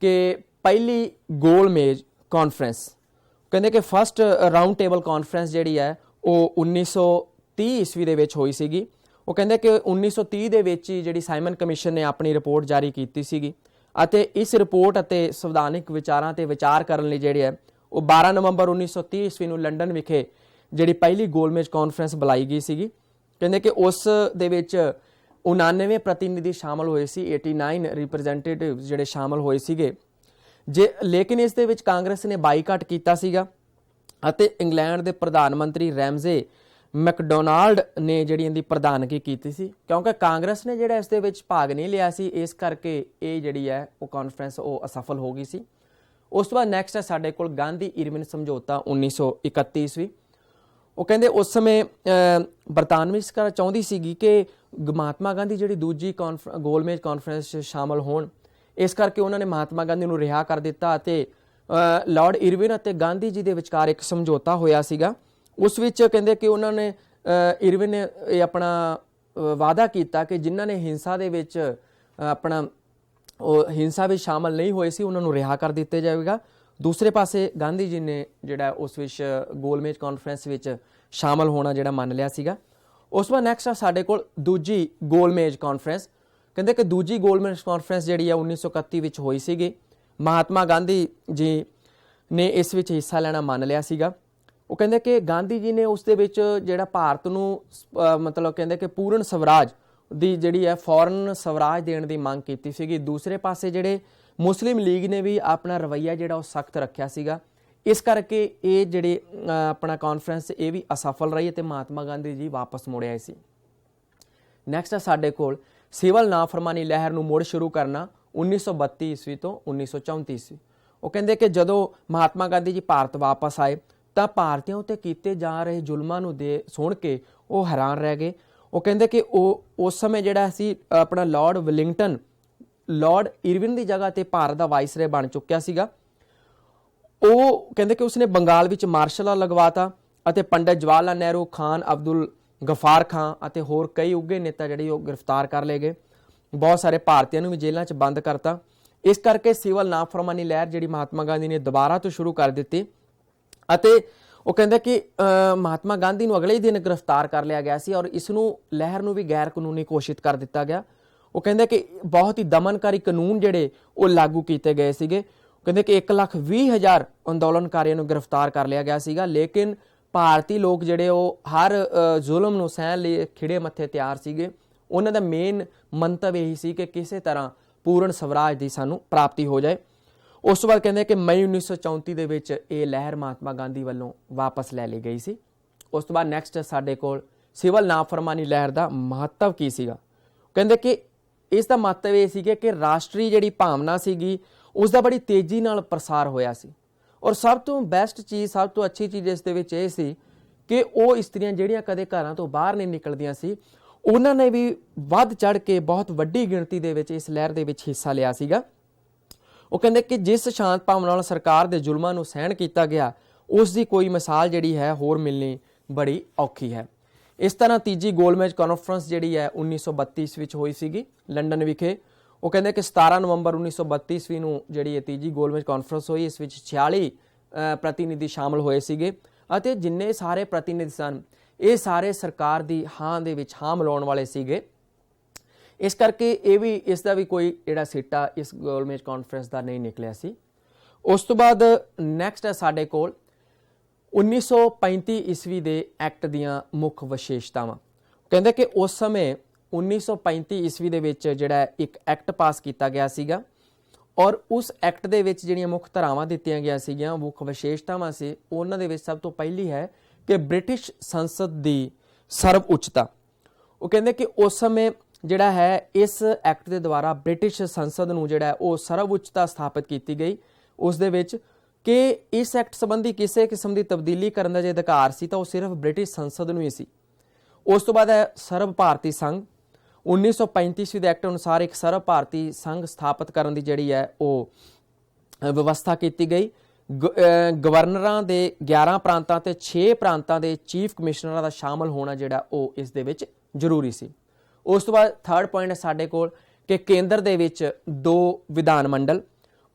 Speaker 1: ਕਿ ਪਹਿਲੀ ਗੋਲ ਮੇਜ਼ ਕਾਨਫਰੰਸ। ਕਹਿੰਦੇ ਕਿ ਫਸਟ ਰਾਊਂਡ ਟੇਬਲ ਕਾਨਫਰੰਸ ਜਿਹੜੀ ਹੈ ਉਹ 1930 ਈਸਵੀ ਦੇ ਵਿੱਚ ਹੋਈ ਸੀਗੀ। ਉਹ ਕਹਿੰਦੇ ਕਿ 1930 ਦੇ ਵਿੱਚ ਹੀ ਜਿਹੜੀ ਸਾਈਮਨ ਕਮਿਸ਼ਨ ਨੇ ਆਪਣੀ ਰਿਪੋਰਟ ਜਾਰੀ ਕੀਤੀ ਸੀਗੀ ਅਤੇ ਇਸ ਰਿਪੋਰਟ ਅਤੇ ਸੰਵਿਧਾਨਿਕ ਵਿਚਾਰਾਂ ਤੇ ਵਿਚਾਰ ਕਰਨ ਲਈ ਜਿਹੜੇ ਹੈ ਉਹ 12 ਨਵੰਬਰ 1930 ਈਸਵੀ ਨੂੰ ਲੰਡਨ ਵਿਖੇ ਜਿਹੜੀ ਪਹਿਲੀ ਗੋਲਮੇਜ਼ ਕਾਨਫਰੰਸ ਬੁਲਾਈ ਗਈ ਸੀਗੀ। ਕਹਿੰਦੇ ਕਿ ਉਸ ਦੇ ਵਿੱਚ 99 ਪ੍ਰਤੀਨਿਧੀ ਸ਼ਾਮਲ ਹੋਏ ਸੀ, 89 ਰਿਪਰੈਜ਼ੈਂਟੇਟਿਵ ਜਿਹੜੇ ਸ਼ਾਮਲ ਹੋਏ ਸੀਗੇ। ਲੇਕਿਨ ਇਸ ਦੇ ਵਿੱਚ ਕਾਂਗਰਸ ਨੇ ਬਾਈਕਾਟ ਕੀਤਾ ਸੀਗਾ ਅਤੇ ਇੰਗਲੈਂਡ ਦੇ ਪ੍ਰਧਾਨ ਮੰਤਰੀ ਰੈਮਜ਼ੇ ਮੈਕਡੋਨਾਲਡ ਨੇ ਜਿਹੜੀ ਇਹਦੀ ਪ੍ਰਧਾਨਗੀ ਕੀਤੀ ਸੀ। ਕਿਉਂਕਿ ਕਾਂਗਰਸ ਨੇ ਜਿਹੜਾ ਇਸ ਦੇ ਵਿੱਚ ਭਾਗ ਨਹੀਂ ਲਿਆ ਸੀ, ਇਸ ਕਰਕੇ ਇਹ ਜਿਹੜੀ ਹੈ ਉਹ ਕਾਨਫਰੰਸ ਉਹ ਅਸਫਲ ਹੋ ਗਈ ਸੀ। ਉਸ ਤੋਂ ਬਾਅਦ ਨੈਕਸਟ ਹੈ ਸਾਡੇ ਕੋਲ ਗਾਂਧੀ ਇਰਵਿਨ ਸਮਝੌਤਾ 1931 ਈਸਵੀ। ਉਹ ਕਹਿੰਦੇ ਉਸ ਸਮੇਂ ਬਰਤਾਨਵੀ ਸਰਕਾਰ ਚਾਹੁੰਦੀ ਸੀਗੀ ਕਿ ਮਹਾਤਮਾ ਗਾਂਧੀ ਜਿਹੜੀ ਦੂਜੀ ਗੋਲਮੇਜ਼ ਕਾਨਫਰੰਸ 'ਚ ਸ਼ਾਮਲ ਹੋਣ। ਇਸ ਕਰਕੇ ਉਹਨਾਂ ਨੇ ਮਹਾਤਮਾ ਗਾਂਧੀ ਨੂੰ ਰਿਹਾ ਕਰ ਦਿੱਤਾ ਅਤੇ ਲਾਰਡ ਇਰਵਿਨ ਅਤੇ ਗਾਂਧੀ ਜੀ ਦੇ ਵਿਚਕਾਰ ਇੱਕ ਸਮਝੌਤਾ ਹੋਇਆ ਸੀਗਾ। ਉਸ ਵਿੱਚ ਕਹਿੰਦੇ ਕਿ ਉਹਨਾਂ ਨੇ ਇਰਵਿਨ ਨੇ ਇਹ ਆਪਣਾ ਵਾਅਦਾ ਕੀਤਾ ਕਿ ਜਿਨ੍ਹਾਂ ਨੇ ਹਿੰਸਾ ਦੇ ਵਿੱਚ ਹਿੰਸਾ ਵਿੱਚ ਸ਼ਾਮਲ ਨਹੀਂ ਹੋਏ ਸੀ ਉਹਨਾਂ ਨੂੰ ਰਿਹਾ ਕਰ ਦਿੱਤੇ ਜਾਵੇਗਾ। ਦੂਸਰੇ ਪਾਸੇ ਗਾਂਧੀ ਜੀ ਨੇ ਜਿਹੜਾ ਉਸ ਵਿੱਚ ਗੋਲਮੇਜ਼ ਕਾਨਫਰੰਸ ਵਿੱਚ ਸ਼ਾਮਲ ਹੋਣਾ ਜਿਹੜਾ ਮੰਨ ਲਿਆ ਸੀਗਾ। ਉਸ ਤੋਂ ਬਾਅਦ ਨੈਕਸਟ ਆ ਸਾਡੇ ਕੋਲ ਦੂਜੀ ਗੋਲਮੇਜ਼ ਕਾਨਫਰੰਸ। ਕਹਿੰਦੇ ਕਿ ਦੂਜੀ ਗੋਲਮੇਜ਼ ਕਾਨਫਰੰਸ ਜਿਹੜੀ ਆ 1931 ਵਿੱਚ ਹੋਈ ਸੀਗੀ। ਮਹਾਤਮਾ ਗਾਂਧੀ ਜੀ ਨੇ ਇਸ ਵਿੱਚ ਹਿੱਸਾ ਲੈਣਾ ਮੰਨ ਲਿਆ ਸੀਗਾ। ਉਹ ਕਹਿੰਦੇ ਕਿ ਗਾਂਧੀ ਜੀ ਨੇ ਉਸ ਦੇ ਵਿੱਚ ਜਿਹੜਾ ਭਾਰਤ ਨੂੰ ਮਤਲਬ ਕਹਿੰਦੇ ਕਿ ਪੂਰਨ ਸਵਰਾਜ ਦੀ ਜਿਹੜੀ ਹੈ ਫੌਰਨ ਸਵਰਾਜ ਦੇਣ ਦੀ ਮੰਗ ਕੀਤੀ ਸੀਗੀ। ਦੂਸਰੇ ਪਾਸੇ ਜਿਹੜੇ ਮੁਸਲਿਮ ਲੀਗ ਨੇ ਵੀ ਆਪਣਾ ਰਵੱਈਆ ਜਿਹੜਾ ਉਹ ਸਖਤ ਰੱਖਿਆ ਸੀਗਾ। ਇਸ ਕਰਕੇ ਇਹ ਜਿਹੜੇ ਆਪਣਾ ਕਾਨਫਰੰਸ ਇਹ ਵੀ ਅਸਫਲ ਰਹੀ ਅਤੇ ਮਹਾਤਮਾ ਗਾਂਧੀ ਜੀ ਵਾਪਸ ਮੁੜ ਆਏ ਸੀ। ਨੈਕਸਟ ਹੈ ਸਾਡੇ ਕੋਲ ਸਿਵਲ ਨਾਫਰਮਾਨੀ ਲਹਿਰ ਨੂੰ ਮੁੜ ਸ਼ੁਰੂ ਕਰਨਾ 1932 ਈਸਵੀ ਤੋਂ 1934 ਈਸਵੀ। ਉਹ ਕਹਿੰਦੇ ਕਿ ਜਦੋਂ ਮਹਾਤਮਾ ਗਾਂਧੀ ਜੀ ਭਾਰਤ ਵਾਪਸ ਆਏ ਤਾਂ ਭਾਰਤੀਆਂ ਉੱਤੇ ਕੀਤੇ ਜਾ ਰਹੇ ਜ਼ੁਲਮਾਂ ਨੂੰ ਸੁਣ ਕੇ ਉਹ ਹੈਰਾਨ ਰਹਿ ਗਏ। ਉਹ ਕਹਿੰਦੇ ਕਿ ਉਹ ਉਸ ਸਮੇਂ ਜਿਹੜਾ ਸੀ ਆਪਣਾ ਲਾਰਡ ਵੈਲਿੰਗਟਨ ਲਾਰਡ ਇਰਵਿਨ ਦੀ ਜਗ੍ਹਾ ਤੇ ਭਾਰਤ ਦਾ ਵਾਇਸਰਾਏ ਬਣ ਚੁੱਕਿਆ ਸੀਗਾ। ਉਹ ਕਹਿੰਦੇ ਕਿ ਉਸਨੇ ਬੰਗਾਲ ਵਿੱਚ ਮਾਰਸ਼ਲ ਲਾਅ ਲਗਵਾਤਾ ਅਤੇ ਪੰਡਿਤ ਜਵਾਹਰ ਲਾਲ ਨਹਿਰੂ, ਖਾਨ ਅਬਦੁਲ ਗਫਾਰ ਖਾਂ ਅਤੇ ਹੋਰ ਕਈ ਉੱਘੇ ਨੇਤਾ ਜਿਹੜੇ ਉਹ ਗ੍ਰਿਫਤਾਰ ਕਰ ਲਏ ਗਏ। ਬਹੁਤ ਸਾਰੇ ਭਾਰਤੀਆਂ ਨੂੰ ਵੀ ਜੇਲ੍ਹਾਂ 'ਚ ਬੰਦ ਕਰਤਾ। ਇਸ ਕਰਕੇ ਸਿਵਲ ਨਾਫਰਮਾਨੀ ਲਹਿਰ ਜਿਹੜੀ ਮਹਾਤਮਾ ਗਾਂਧੀ ਨੇ ਦੁਬਾਰਾ ਤੋਂ ਸ਼ੁਰੂ ਕਰ ਦਿੱਤੀ ਅਤੇ ਉਹ ਕਹਿੰਦੇ ਕਿ ਮਹਾਤਮਾ ਗਾਂਧੀ ਨੂੰ ਅਗਲੇ ਹੀ ਦਿਨ ਗ੍ਰਿਫਤਾਰ ਕਰ ਲਿਆ ਗਿਆ ਸੀ ਔਰ ਇਸ ਨੂੰ ਲਹਿਰ ਨੂੰ ਵੀ ਗੈਰ ਕਾਨੂੰਨੀ ਘੋਸ਼ਿਤ ਕਰ ਦਿੱਤਾ ਗਿਆ। ਉਹ ਕਹਿੰਦੇ ਕਿ ਬਹੁਤ ਹੀ ਦਮਨਕਾਰੀ ਕਾਨੂੰਨ ਜਿਹੜੇ ਉਹ ਲਾਗੂ ਕੀਤੇ ਗਏ ਸੀਗੇ। ਕਹਿੰਦੇ ਕਿ 1,20,000 ਅੰਦੋਲਨਕਾਰੀਆਂ ਨੂੰ ਗ੍ਰਿਫਤਾਰ ਕਰ ਲਿਆ ਗਿਆ ਸੀਗਾ, ਲੇਕਿਨ ਭਾਰਤੀ ਲੋਕ ਜਿਹੜੇ ਉਹ ਹਰ ਜ਼ੁਲਮ ਨੂੰ ਸਹਿਣ ਲਈ ਖਿੜੇ ਮੱਥੇ ਤਿਆਰ ਸੀਗੇ। ਉਹਨਾਂ ਦਾ ਮੇਨ ਮੰਤਵ ਇਹੀ ਸੀ ਕਿ ਕਿਸੇ ਤਰ੍ਹਾਂ ਪੂਰਨ ਸਵਰਾਜ ਦੀ ਸਾਨੂੰ ਪ੍ਰਾਪਤੀ ਹੋ ਜਾਏ। ਉਸ ਤੋਂ ਬਾਅਦ ਕਹਿੰਦੇ ਕਿ ਮਈ 1934 ਦੇ ਵਿੱਚ ਇਹ ਲਹਿਰ ਮਹਾਤਮਾ ਗਾਂਧੀ ਵੱਲੋਂ ਵਾਪਸ ਲੈ ਲਈ ਗਈ ਸੀ। ਉਸ ਤੋਂ ਬਾਅਦ ਨੈਕਸਟ ਸਾਡੇ ਕੋਲ ਸਿਵਲ ਨਾਫਰਮਾਨੀ ਲਹਿਰ ਦਾ ਮਹੱਤਵ ਕੀ ਸੀਗਾ। ਕਹਿੰਦੇ ਕਿ ਇਸ ਦਾ ਮਹੱਤਵ ਇਹ ਸੀਗਾ ਕਿ ਰਾਸ਼ਟਰੀ ਜਿਹੜੀ ਭਾਵਨਾ ਸੀਗੀ ਉਸ ਦਾ ਬੜੀ ਤੇਜ਼ੀ ਨਾਲ ਪ੍ਰਸਾਰ ਹੋਇਆ ਸੀ ਔਰ ਸਭ ਤੋਂ ਬੈਸਟ ਚੀਜ਼, ਸਭ ਤੋਂ ਅੱਛੀ ਚੀਜ਼ ਇਸ ਦੇ ਵਿੱਚ ਇਹ ਸੀ ਕਿ ਉਹ ਇਸਤਰੀਆਂ ਜਿਹੜੀਆਂ ਕਦੇ ਘਰਾਂ ਤੋਂ ਬਾਹਰ ਨਹੀਂ ਨਿਕਲਦੀਆਂ ਸੀ, ਉਹਨਾਂ ਨੇ ਵੀ ਵੱਧ ਚੜ੍ਹ ਕੇ ਬਹੁਤ ਵੱਡੀ ਗਿਣਤੀ ਦੇ ਵਿੱਚ ਇਸ ਲਹਿਰ ਦੇ ਵਿੱਚ ਹਿੱਸਾ ਲਿਆ ਸੀਗਾ। ਉਹ ਕਹਿੰਦੇ ਕਿ ਜਿਸ ਸ਼ਾਂਤ ਭਾਵਨਾ ਨਾਲ ਸਰਕਾਰ ਦੇ ਜ਼ੁਲਮਾਂ ਨੂੰ ਸਹਿਣ ਕੀਤਾ ਗਿਆ, ਉਸ ਦੀ ਕੋਈ ਮਿਸਾਲ ਜਿਹੜੀ ਹੈ ਹੋਰ ਮਿਲਣੀ ਬੜੀ ਔਖੀ ਹੈ। ਇਸ ਤਰ੍ਹਾਂ ਤੀਜੀ ਗੋਲਮੇਜ ਕਾਨਫਰੰਸ ਜਿਹੜੀ ਹੈ 1932 ਵਿੱਚ ਹੋਈ ਸੀਗੀ ਲੰਡਨ ਵਿਖੇ। ਉਹ ਕਹਿੰਦੇ ਕਿ 17 ਨਵੰਬਰ 1932 ਈਸਵੀ ਨੂੰ ਜਿਹੜੀ ਇਹ ਤੀਜੀ ਗੋਲਮੇਜ ਕਾਨਫਰੰਸ ਹੋਈ, ਇਸ ਵਿੱਚ 46 ਪ੍ਰਤੀਨਿਧੀ ਸ਼ਾਮਲ ਹੋਏ ਸੀਗੇ ਅਤੇ ਜਿੰਨੇ ਸਾਰੇ ਪ੍ਰਤੀਨਿਧੀ ਸਨ ਇਹ ਸਾਰੇ ਸਰਕਾਰ ਦੀ ਹਾਂ ਦੇ ਵਿੱਚ ਹਾਂ ਮਿਲਾਉਣ ਵਾਲੇ ਸੀਗੇ। ਇਸ ਕਰਕੇ ਇਹ ਵੀ ਇਸ ਦਾ ਵੀ ਕੋਈ ਜਿਹੜਾ ਸਿੱਟਾ ਇਸ ਗੋਲਮੇਜ ਕਾਨਫਰੰਸ ਦਾ ਨਹੀਂ ਨਿਕਲਿਆ ਸੀ। ਉਸ ਤੋਂ ਬਾਅਦ ਨੈਕਸਟ ਹੈ ਸਾਡੇ ਕੋਲ 1935 ਈਸਵੀ ਦੇ ਐਕਟ ਦੀਆਂ ਮੁੱਖ ਵਿਸ਼ੇਸ਼ਤਾਵਾਂ। ਕਹਿੰਦੇ ਕਿ ਉਸ ਸਮੇਂ 1935 ਈਸਵੀ ਦੇ ਵਿੱਚ ਜਿਹੜਾ ਇੱਕ ਐਕਟ ਪਾਸ ਕੀਤਾ ਗਿਆ ਸੀਗਾ ਔਰ ਉਸ ਐਕਟ ਦੇ ਵਿੱਚ ਜਿਹੜੀਆਂ ਮੁੱਖ ਧਾਰਾਵਾਂ ਦਿੱਤੀਆਂ ਗਿਆ ਸੀਗੀਆਂ, ਮੁੱਖ ਵਿਸ਼ੇਸ਼ਤਾਵਾਂ ਸੀ, ਉਹਨਾਂ ਦੇ ਵਿੱਚ ਸਭ ਤੋਂ ਪਹਿਲੀ ਹੈ ਕਿ ਬ੍ਰਿਟਿਸ਼ ਸੰਸਦ ਦੀ ਸਰਵ ਉੱਚਤਾ। ਉਹ ਕਹਿੰਦੇ ਕਿ ਉਸ ਸਮੇਂ ਜਿਹੜਾ ਹੈ ਇਸ ਐਕਟ ਦੇ ਦੁਆਰਾ ਬ੍ਰਿਟਿਸ਼ ਸੰਸਦ ਨੂੰ ਜਿਹੜਾ ਉਹ ਸਰਵ ਉੱਚਤਾ ਸਥਾਪਿਤ ਕੀਤੀ ਗਈ। ਉਸ ਦੇ ਵਿੱਚ ਕਿ ਇਸ ਐਕਟ ਸੰਬੰਧੀ ਕਿਸੇ ਕਿਸਮ ਦੀ ਤਬਦੀਲੀ ਕਰਨ ਦਾ ਜੇ ਅਧਿਕਾਰ ਸੀ ਤਾਂ ਉਹ ਸਿਰਫ ਬ੍ਰਿਟਿਸ਼ ਸੰਸਦ ਨੂੰ ਹੀ ਸੀ। ਉਸ ਤੋਂ ਬਾਅਦ ਹੈ ਸਰਵ ਭਾਰਤੀ ਸੰਘ। 1935 ਈਸਵੀ ਦੇ ਐਕਟ ਅਨੁਸਾਰ ਇੱਕ ਸਰਵ ਭਾਰਤੀ ਸੰਘ ਸਥਾਪਿਤ ਕਰਨ ਦੀ ਜਿਹੜੀ ਹੈ ਉਹ ਵਿਵਸਥਾ ਕੀਤੀ ਗਈ। ਗਵਰਨਰਾਂ ਦੇ 11 ਪ੍ਰਾਂਤਾਂ ਤੇ 6 ਪ੍ਰਾਂਤਾਂ ਦੇ ਚੀਫ ਕਮਿਸ਼ਨਰਾਂ ਦਾ ਸ਼ਾਮਲ ਹੋਣਾ ਜਿਹੜਾ ਉਹ ਇਸ ਦੇ ਵਿੱਚ ਜ਼ਰੂਰੀ ਸੀ। ਉਸ ਤੋਂ ਬਾਅਦ ਥਰਡ ਪੁਆਇੰਟ ਹੈ ਸਾਡੇ ਕੋਲ ਕਿ ਕੇਂਦਰ ਦੇ ਵਿੱਚ 2 ਵਿਧਾਨ ਮੰਡਲ।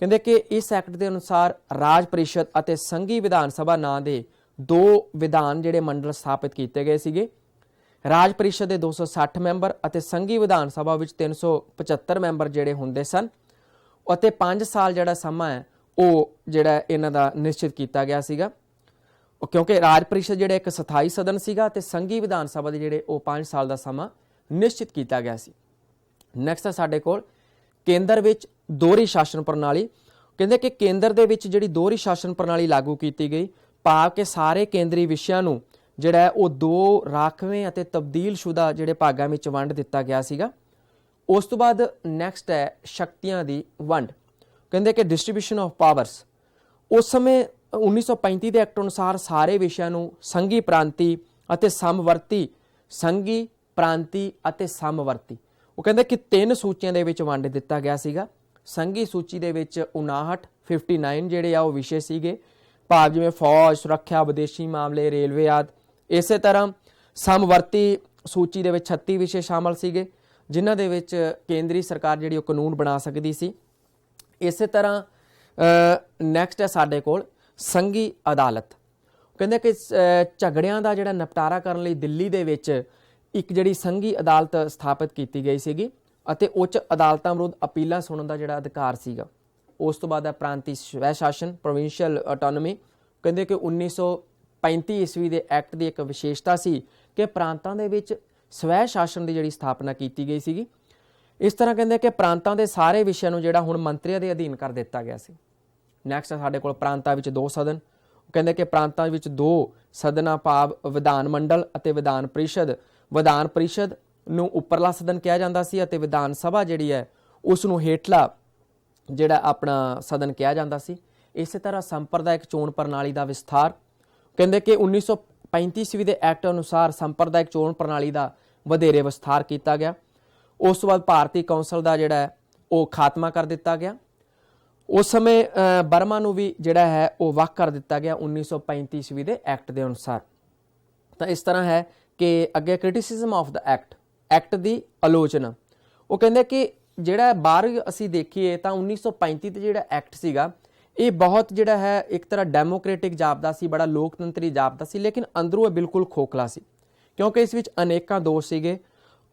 Speaker 1: ਕਹਿੰਦੇ ਕਿ ਇਸ ਐਕਟ ਦੇ ਅਨੁਸਾਰ ਰਾਜ ਪਰਿਸ਼ਦ ਅਤੇ ਸੰਘੀ ਵਿਧਾਨ ਸਭਾ ਨਾਂ ਦੇ 2 ਵਿਧਾਨ ਜਿਹੜੇ ਮੰਡਲ ਸਥਾਪਿਤ ਕੀਤੇ ਗਏ ਸੀਗੇ। ਰਾਜ ਪਰਿਸ਼ਦ ਦੇ 260 ਮੈਂਬਰ ਅਤੇ ਸੰਘੀ ਵਿਧਾਨ ਸਭਾ ਵਿੱਚ 375 ਮੈਂਬਰ ਜਿਹੜੇ ਹੁੰਦੇ ਸਨ ਅਤੇ 5 ਸਾਲ ਜਿਹੜਾ ਸਮਾਂ ਹੈ ਉਹ ਜਿਹੜਾ ਇਹਨਾਂ ਦਾ ਨਿਸ਼ਚਿਤ ਕੀਤਾ ਗਿਆ ਸੀਗਾ ਕਿਉਂਕਿ ਰਾਜ ਪਰਿਸ਼ਦ ਜਿਹੜਾ ਇੱਕ ਸਥਾਈ ਸਦਨ ਸੀਗਾ ਤੇ ਸੰਘੀ ਵਿਧਾਨ ਸਭਾ ਦੇ ਜਿਹੜੇ ਉਹ 5 ਸਾਲ ਦਾ ਸਮਾਂ ਨਿਸ਼ਚਿਤ ਕੀਤਾ ਗਿਆ ਸੀ। ਨੈਕਸਟ ਹੈ ਸਾਡੇ ਕੋਲ ਕੇਂਦਰ ਵਿੱਚ ਦੋਹਰੀ ਸ਼ਾਸਨ ਪ੍ਰਣਾਲੀ। ਕਹਿੰਦੇ ਕਿ ਕੇਂਦਰ ਦੇ ਵਿੱਚ ਜਿਹੜੀ ਦੋਹਰੀ ਸ਼ਾਸਨ ਪ੍ਰਣਾਲੀ ਲਾਗੂ ਕੀਤੀ ਗਈ, ਭਾਵ ਕਿ ਸਾਰੇ ਕੇਂਦਰੀ ਵਿਸ਼ਿਆਂ ਨੂੰ ਜਿਹੜਾ ਹੈ ਉਹ 2 ਰਾਖਵੇਂ ਅਤੇ ਤਬਦੀਲਸ਼ੁਦਾ ਜਿਹੜੇ ਭਾਗਾਂ ਵਿੱਚ ਵੰਡ ਦਿੱਤਾ ਗਿਆ ਸੀਗਾ। ਉਸ ਤੋਂ ਬਾਅਦ ਨੈਕਸਟ ਹੈ ਸ਼ਕਤੀਆਂ ਦੀ ਵੰਡ। ਕਹਿੰਦੇ ਕਿ ਡਿਸਟ੍ਰੀਬਿਊਸ਼ਨ ਆਫ ਪਾਵਰਸ। ਉਸ ਸਮੇਂ 1935 ਦੇ ਐਕਟ ਅਨੁਸਾਰ ਸਾਰੇ ਵਿਸ਼ਿਆਂ ਨੂੰ ਸੰਘੀ ਪ੍ਰਾਂਤੀ ਅਤੇ ਸਮਵਰਤੀ, ਸੰਘੀ ਪ੍ਰਾਂਤੀ ਅਤੇ ਸਮਵਰਤੀ, ਉਹ ਕਹਿੰਦੇ ਕਿ 3 ਸੂਚੀਆਂ ਦੇ ਵਿੱਚ ਵੰਡ ਦਿੱਤਾ ਗਿਆ ਸੀਗਾ। ਸੰਘੀ ਸੂਚੀ ਦੇ ਵਿੱਚ 59 ਜਿਹੜੇ ਆ ਉਹ ਵਿਸ਼ੇ ਸੀਗੇ, ਭਾਵ ਜਿਵੇਂ ਫੌਜ, ਸੁਰੱਖਿਆ, ਵਿਦੇਸ਼ੀ ਮਾਮਲੇ, ਰੇਲਵੇ ਆਦਿ। ਇਸੇ ਤਰ੍ਹਾਂ ਸਮਵਰਤੀ ਸੂਚੀ ਦੇ ਵਿੱਚ 36 ਵਿਸ਼ੇ ਸ਼ਾਮਲ ਸੀਗੇ ਜਿਨ੍ਹਾਂ ਦੇ ਵਿੱਚ ਕੇਂਦਰੀ ਸਰਕਾਰ ਜਿਹੜੀ ਉਹ ਕਾਨੂੰਨ ਬਣਾ ਸਕਦੀ ਸੀ। ਇਸੇ ਤਰ੍ਹਾਂ ਨੈਕਸਟ ਹੈ ਸਾਡੇ ਕੋਲ ਸੰਘੀ ਅਦਾਲਤ। ਕਹਿੰਦੇ ਕਿ ਝਗੜਿਆਂ ਦਾ ਜਿਹੜਾ ਨਿਪਟਾਰਾ ਕਰਨ ਲਈ ਦਿੱਲੀ ਦੇ ਵਿੱਚ ਇੱਕ ਜਿਹੜੀ ਸੰਘੀ ਅਦਾਲਤ ਸਥਾਪਿਤ ਕੀਤੀ ਗਈ ਸੀਗੀ ਅਤੇ ਉੱਚ ਅਦਾਲਤਾਂ ਵਿਰੁੱਧ ਅਪੀਲਾਂ ਸੁਣਨ ਦਾ ਜਿਹੜਾ ਅਧਿਕਾਰ ਸੀਗਾ। ਉਸ ਤੋਂ ਬਾਅਦ ਹੈ ਪ੍ਰਾਂਤੀ ਸਵੈ ਸ਼ਾਸਨ, ਪ੍ਰੋਵਿੰਸ਼ੀਅਲ ਆਟੋਨਮੀ। ਕਹਿੰਦੇ ਕਿ 1935 ਈਸਵੀ ਦੇ ਐਕਟ ਦੀ ਇੱਕ ਵਿਸ਼ੇਸ਼ਤਾ ਸੀ ਕਿ ਪ੍ਰਾਂਤਾਂ ਦੇ ਵਿੱਚ ਸਵੈ ਸ਼ਾਸਨ ਦੀ ਜਿਹੜੀ ਸਥਾਪਨਾ ਕੀਤੀ ਗਈ ਸੀਗੀ। ਇਸ ਤਰ੍ਹਾਂ ਕਹਿੰਦੇ ਕਿ ਪ੍ਰਾਂਤਾਂ ਦੇ ਸਾਰੇ ਵਿਸ਼ਿਆਂ ਨੂੰ ਜਿਹੜਾ ਹੁਣ ਮੰਤਰੀਆਂ ਦੇ ਅਧੀਨ ਕਰ ਦਿੱਤਾ ਗਿਆ ਸੀ। ਨੈਕਸਟ ਸਾਡੇ ਕੋਲ ਪ੍ਰਾਂਤਾਂ ਵਿੱਚ 2 ਸਦਨ। ਕਹਿੰਦੇ ਕਿ ਪ੍ਰਾਂਤਾਂ ਵਿੱਚ 2 ਸਦਨਾਂ ਭਾਵ ਵਿਧਾਨ ਮੰਡਲ ਅਤੇ ਵਿਧਾਨ ਪਰਿਸ਼ਦ। ਵਿਧਾਨ ਪਰਿਸ਼ਦ ਨੂੰ ਉੱਪਰਲਾ ਸਦਨ ਕਿਹਾ ਜਾਂਦਾ ਸੀ ਅਤੇ ਵਿਧਾਨ ਸਭਾ ਜਿਹੜੀ ਹੈ ਉਸ ਨੂੰ ਹੇਠਲਾ ਜਿਹੜਾ ਆਪਣਾ ਸਦਨ ਕਿਹਾ ਜਾਂਦਾ ਸੀ। ਇਸੇ ਤਰ੍ਹਾਂ ਸੰਪਰਦਾਇਕ ਚੋਣ ਪ੍ਰਣਾਲੀ ਦਾ ਵਿਸਥਾਰ। ਕਹਿੰਦੇ ਕਿ 1935 ਈਸਵੀ ਦੇ ਐਕਟ ਅਨੁਸਾਰ ਸੰਪਰਦਾਇਕ ਚੋਣ ਪ੍ਰਣਾਲੀ ਦਾ ਵਧੇਰੇ ਵਿਸਥਾਰ ਕੀਤਾ ਗਿਆ। ਉਸ ਤੋਂ ਬਾਅਦ ਭਾਰਤੀ ਕੌਂਸਲ ਦਾ ਜਿਹੜਾ ਹੈ ਉਹ ਖਾਤਮਾ ਕਰ ਦਿੱਤਾ ਗਿਆ। ਉਸ ਸਮੇਂ ਬਰਮਾ ਨੂੰ ਵੀ ਜਿਹੜਾ ਹੈ ਉਹ ਵੱਖ ਕਰ ਦਿੱਤਾ ਗਿਆ 1935 ਈਸਵੀ ਦੇ ਐਕਟ ਦੇ ਅਨੁਸਾਰ। ਤਾਂ ਇਸ ਤਰ੍ਹਾਂ ਹੈ ਕਿ ਅੱਗੇ ਕ੍ਰਿਟਿਸਿਜ਼ਮ ਆਫ ਦਾ ਐਕਟ ਦੀ ਆਲੋਚਨਾ। ਉਹ ਕਹਿੰਦੇ ਕਿ ਜਿਹੜਾ ਬਾਹਰ ਅਸੀਂ ਦੇਖੀਏ ਤਾਂ 1935 ਤੇ ਜਿਹੜਾ ਐਕਟ ਸੀਗਾ ਇਹ ਬਹੁਤ ਜਿਹੜਾ ਹੈ ਇੱਕ ਤਰ੍ਹਾਂ ਡੈਮੋਕ੍ਰੈਟਿਕ ਜਾਪਦਾ ਸੀ, ਬੜਾ ਲੋਕਤੰਤਰੀ ਜਾਪਦਾ ਸੀ, ਲੇਕਿਨ ਅੰਦਰੋਂ ਇਹ ਬਿਲਕੁਲ ਖੋਖਲਾ ਸੀ ਕਿਉਂਕਿ ਇਸ ਵਿੱਚ ਅਨੇਕਾਂ ਦੋਸ਼ ਸੀਗੇ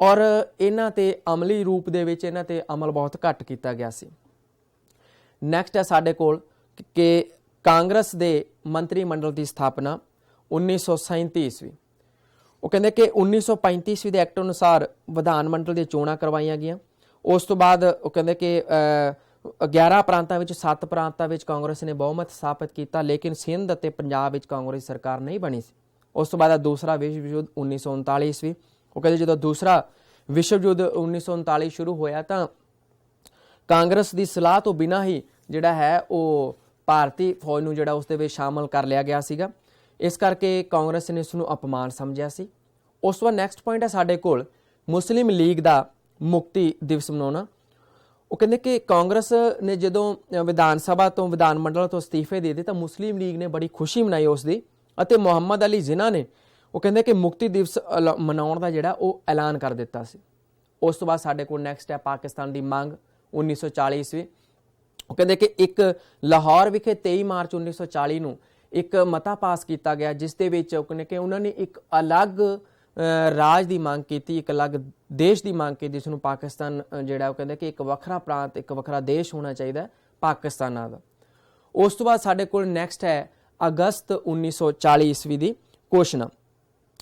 Speaker 1: ਔਰ ਇਹਨਾਂ ਤੇ ਅਮਲੀ ਰੂਪ ਦੇ ਵਿੱਚ ਇਹਨਾਂ ਤੇ ਅਮਲ ਬਹੁਤ ਘੱਟ ਕੀਤਾ ਗਿਆ ਸੀ। ਨੈਕਸਟ ਹੈ ਸਾਡੇ ਕੋਲ ਕਿ ਕਾਂਗਰਸ ਦੇ ਮੰਤਰੀ ਮੰਡਲ ਦੀ ਸਥਾਪਨਾ 1937 ਈਸਵੀ। ਉਹ ਕਹਿੰਦੇ ਕਿ 1935 ਈਸਵੀ ਦੇ ਐਕਟ ਅਨੁਸਾਰ ਵਿਧਾਨ ਮੰਡਲ ਦੀਆਂ ਚੋਣਾਂ ਕਰਵਾਈਆਂ ਗਈਆਂ। ਉਸ ਤੋਂ ਬਾਅਦ ਉਹ ਕਹਿੰਦੇ ਕਿ 11 ਪ੍ਰਾਂਤਾਂ ਵਿੱਚ 7 ਪ੍ਰਾਂਤਾਂ ਵਿੱਚ ਕਾਂਗਰਸ ਨੇ ਬਹੁਮਤ ਸਥਾਪਿਤ ਕੀਤਾ, ਲੇਕਿਨ ਸਿੰਧ ਅਤੇ ਪੰਜਾਬ ਵਿੱਚ ਕਾਂਗਰਸ ਸਰਕਾਰ ਨਹੀਂ ਬਣੀ ਸੀ। ਉਸ ਤੋਂ ਬਾਅਦ ਦੂਸਰਾ ਵਿਸ਼ਵ ਯੁੱਧ 1939 ਈਸਵੀ। ਉਹ ਕਹਿੰਦੇ ਜਦੋਂ ਦੂਸਰਾ ਵਿਸ਼ਵ ਯੁੱਧ 1939 ਸ਼ੁਰੂ ਹੋਇਆ ਤਾਂ ਕਾਂਗਰਸ ਦੀ ਸਲਾਹ ਤੋਂ ਬਿਨਾਂ ਹੀ ਜਿਹੜਾ ਹੈ ਉਹ ਭਾਰਤੀ ਫੌਜ ਨੂੰ ਜਿਹੜਾ ਉਸ ਦੇ ਵਿੱਚ ਸ਼ਾਮਲ ਕਰ ਲਿਆ ਗਿਆ ਸੀਗਾ। ਇਸ ਕਰਕੇ ਕਾਂਗਰਸ ਨੇ ਇਸ ਨੂੰ ਅਪਮਾਨ ਸਮਝਿਆ ਸੀ। ਉਸ ਤੋਂ ਬਾਅਦ ਨੈਕਸਟ ਪੁਆਇੰਟ ਹੈ ਸਾਡੇ ਕੋਲ ਮੁਸਲਿਮ ਲੀਗ ਦਾ ਮੁਕਤੀ ਦਿਵਸ ਮਨਾਉਣਾ। ਉਹ ਕਹਿੰਦੇ ਕਿ ਕਾਂਗਰਸ ਨੇ ਜਦੋਂ ਵਿਧਾਨ ਸਭਾ ਤੋਂ ਵਿਧਾਨ ਮੰਡਲ ਤੋਂ ਅਸਤੀਫੇ ਦੇ ਦਿੱਤੇ ਤਾਂ ਮੁਸਲਿਮ ਲੀਗ ਨੇ ਬੜੀ ਖੁਸ਼ੀ ਮਨਾਈ ਉਸ ਦੀ, ਅਤੇ ਮੁਹੰਮਦ ਅਲੀ ਜਿਨਾ ਨੇ ਉਹ ਕਹਿੰਦੇ ਕਿ ਮੁਕਤੀ ਦਿਵਸ ਮਨਾਉਣ ਦਾ ਜਿਹੜਾ ਉਹ ਐਲਾਨ ਕਰ ਦਿੱਤਾ ਸੀ। ਉਸ ਤੋਂ ਬਾਅਦ ਸਾਡੇ ਕੋਲ ਨੈਕਸਟ ਹੈ ਪਾਕਿਸਤਾਨ ਦੀ ਮੰਗ 1940 ਈਸਵੀ। ਉਹ ਕਹਿੰਦੇ ਕਿ ਇੱਕ ਲਾਹੌਰ ਵਿਖੇ 23 ਮਾਰਚ 1940 ਨੂੰ ਇੱਕ ਮਤਾ ਪਾਸ ਕੀਤਾ ਗਿਆ ਜਿਸ ਦੇ ਵਿੱਚ ਉਹ ਕਹਿੰਦੇ ਕਿ ਉਹਨਾਂ ਨੇ ਇੱਕ ਅਲੱਗ ਰਾਜ ਦੀ ਮੰਗ ਕੀਤੀ, ਇੱਕ ਅਲੱਗ ਦੇਸ਼ ਦੀ ਮੰਗ ਕੀਤੀ ਜਿਸ ਨੂੰ ਪਾਕਿਸਤਾਨ ਜਿਹੜਾ ਉਹ ਕਹਿੰਦੇ ਕਿ ਇੱਕ ਵੱਖਰਾ ਪ੍ਰਾਂਤ, ਇੱਕ ਵੱਖਰਾ ਦੇਸ਼ ਹੋਣਾ ਚਾਹੀਦਾ ਪਾਕਿਸਤਾਨਾਂ ਦਾ। ਉਸ ਤੋਂ ਬਾਅਦ ਸਾਡੇ ਕੋਲ ਨੈਕਸਟ ਹੈ ਅਗਸਤ 1940 ਈਸਵੀ ਦੀ ਘੋਸ਼ਣਾ।